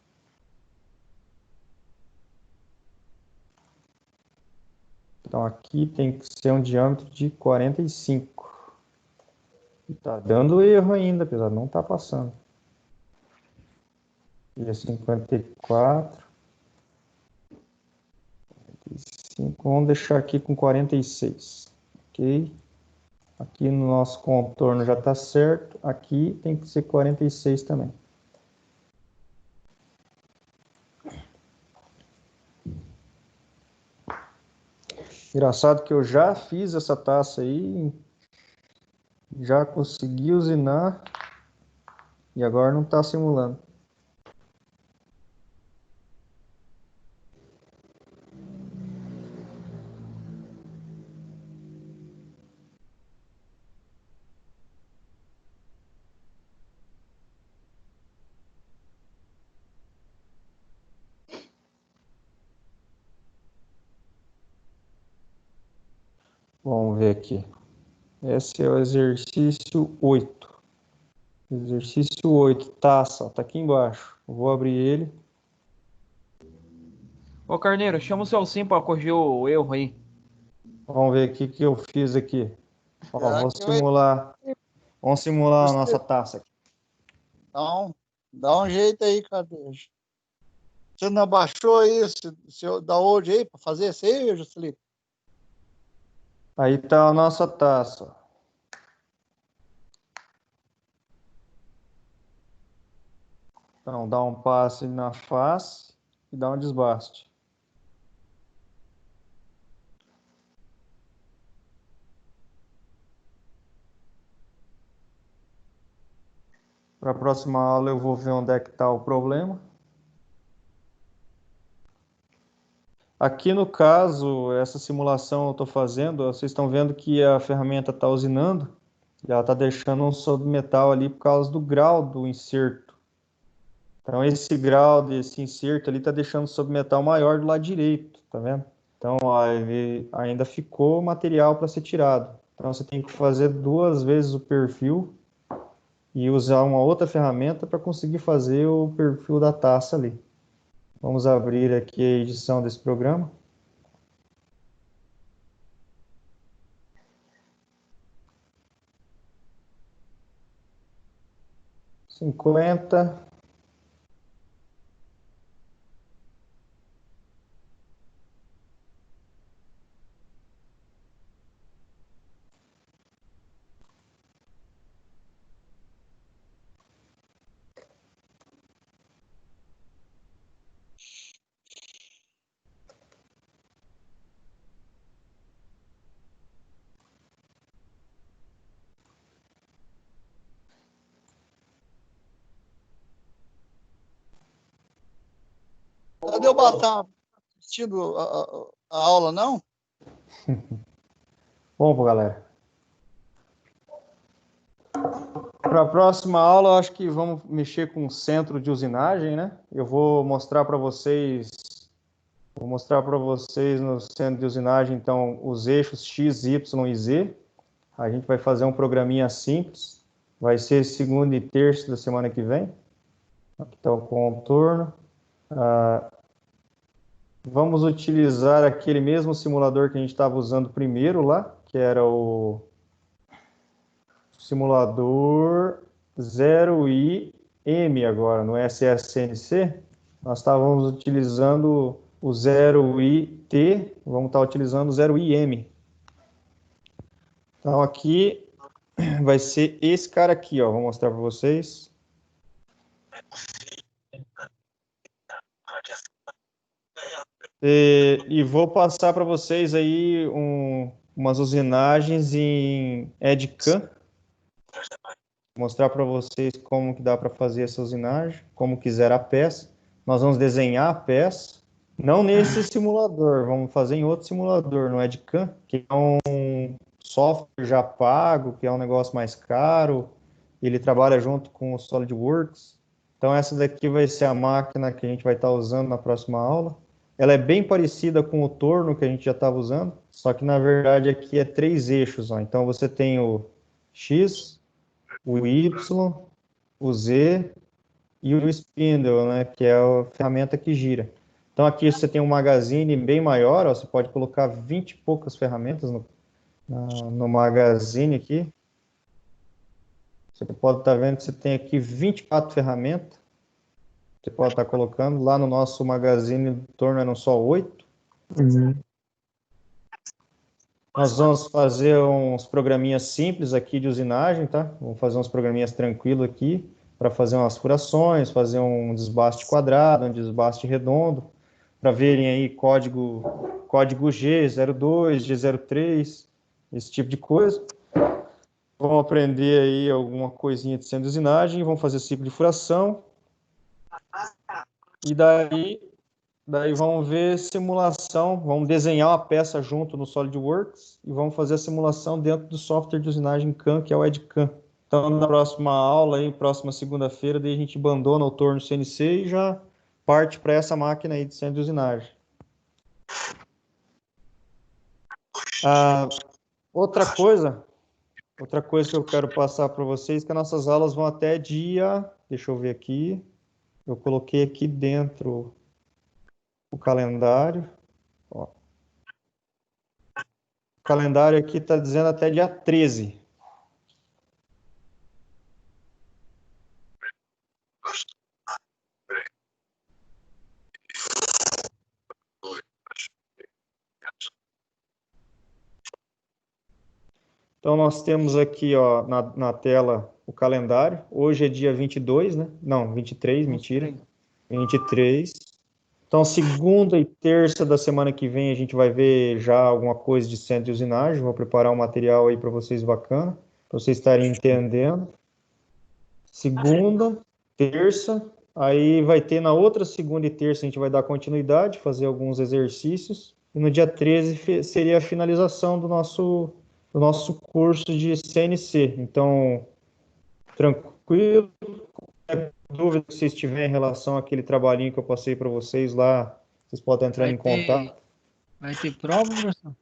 Então aqui tem que ser um diâmetro de 45. E tá dando erro ainda, apesar de não estar passando. E é 54. 45. Vamos deixar aqui com 46. Ok? Aqui no nosso contorno já está certo. Aqui tem que ser 46 também. Engraçado que eu já fiz essa taça aí, já consegui usinar e agora não está simulando. Vamos ver aqui. Esse é o exercício 8. Exercício 8, taça, tá aqui embaixo. Eu vou abrir ele. Ô, Carneiro, chama o seu sim para corrigir o erro aí. Vamos ver aqui o que eu fiz aqui. Ó, vamos simular a nossa taça aqui. Dá um jeito aí, cadê? Você não abaixou aí seu download aí para fazer isso aí, Juscelino? Aí tá a nossa taça. Então, dá um passe na face e dá um desbaste. Para a próxima aula eu vou ver onde é que está o problema. Aqui no caso, essa simulação eu estou fazendo, vocês estão vendo que a ferramenta está usinando e ela está deixando um submetal ali por causa do grau do inserto. Então, esse grau desse inserto ali está deixando o submetal maior do lado direito, tá vendo? Então, ó, ele ainda ficou material para ser tirado. Então, você tem que fazer 2 vezes o perfil e usar uma outra ferramenta para conseguir fazer o perfil da taça ali. Vamos abrir aqui a edição desse programa. Cinquenta. Cadê o Batata? Assistindo a aula, não? Bom, galera. Para a próxima aula, eu acho que vamos mexer com o centro de usinagem, né? Eu vou mostrar para vocês no centro de usinagem, então, os eixos X, Y e Z. A gente vai fazer um programinha simples. Vai ser segunda e terça da semana que vem. Aqui está o contorno. Vamos utilizar aquele mesmo simulador que a gente estava usando primeiro lá, que era o simulador 0IM agora, no SSNC. Nós estávamos utilizando o 0IT, vamos estar utilizando o 0IM. Então aqui vai ser esse cara aqui, ó, vou mostrar para vocês. E vou passar para vocês aí umas usinagens em EdCAM. Mostrar para vocês como que dá para fazer essa usinagem, como quiser a peça. Nós vamos desenhar a peça, não nesse simulador, vamos fazer em outro simulador, no EdCAM, que é um software já pago, que é um negócio mais caro. Ele trabalha junto com o SolidWorks. Então essa daqui vai ser a máquina que a gente vai estar usando na próxima aula. Ela é bem parecida com o torno que a gente já estava usando, só que na verdade aqui é 3 eixos. Ó. Então você tem o X, o Y, o Z e o Spindle, né, que é a ferramenta que gira. Então aqui você tem um magazine bem maior, ó, você pode colocar 20 e poucas ferramentas no magazine aqui. Você pode estar vendo que você tem aqui 24 ferramentas. Você pode estar colocando. Lá no nosso magazine do torno eram só 8. Nós vamos fazer uns programinhas simples aqui de usinagem, tá? Vamos fazer uns programinhas tranquilos aqui para fazer umas furações, fazer um desbaste quadrado, um desbaste redondo, para verem aí código G02, G03, esse tipo de coisa. Vão aprender aí alguma coisinha de centro de usinagem, vão fazer ciclo de furação. E daí vamos ver simulação, vamos desenhar uma peça junto no SolidWorks e vamos fazer a simulação dentro do software de usinagem CAM, que é o EdCAM. Então, na próxima aula, aí, próxima segunda-feira, daí a gente abandona o torno CNC e já parte para essa máquina aí de centro de usinagem. Outra coisa que eu quero passar para vocês é que as nossas aulas vão até dia... Deixa eu ver aqui. Eu coloquei aqui dentro o calendário. Ó. O calendário aqui está dizendo até dia 13. Então, nós temos aqui ó, na tela o calendário. Hoje é dia 22, né? Não, 23, mentira. 23. Então, segunda e terça da semana que vem, a gente vai ver já alguma coisa de centro de usinagem. Vou preparar um material aí para vocês bacana, para vocês estarem entendendo. Segunda, terça, aí vai ter na outra segunda e terça, a gente vai dar continuidade, fazer alguns exercícios. E no dia 13 seria a finalização do nosso curso de CNC. Então, tranquilo, dúvida que vocês tiverem em relação àquele trabalhinho que eu passei para vocês lá, vocês podem entrar em contato. Vai ter prova, professor?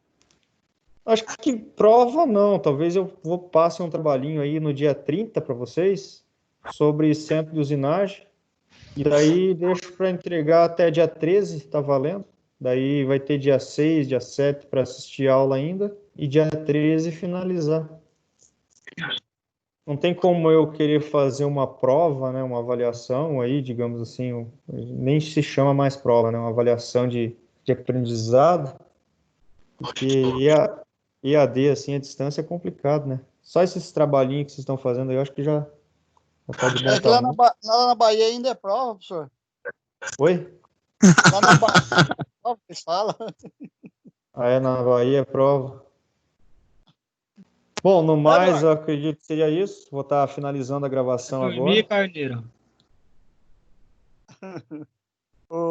Acho que prova não, talvez eu passe um trabalhinho aí no dia 30 para vocês, sobre centro de usinagem, e daí deixo para entregar até dia 13, tá valendo? Daí vai ter dia 6, dia 7 para assistir aula ainda, e dia 13 finalizar. Não tem como eu querer fazer uma prova, né, uma avaliação aí, digamos assim, nem se chama mais prova, né, uma avaliação de aprendizado, porque EAD, assim, a distância é complicado, né? Só esses trabalhinhos que vocês estão fazendo aí, eu acho que já tá de bom É que lá tamanho. lá na Bahia ainda é prova, professor. Oi? Lá na Bahia é prova que eles falam. Na Bahia é prova. Bom, no mais, eu acredito que seria isso. Vou estar finalizando a gravação Dormir, agora. Carneiro.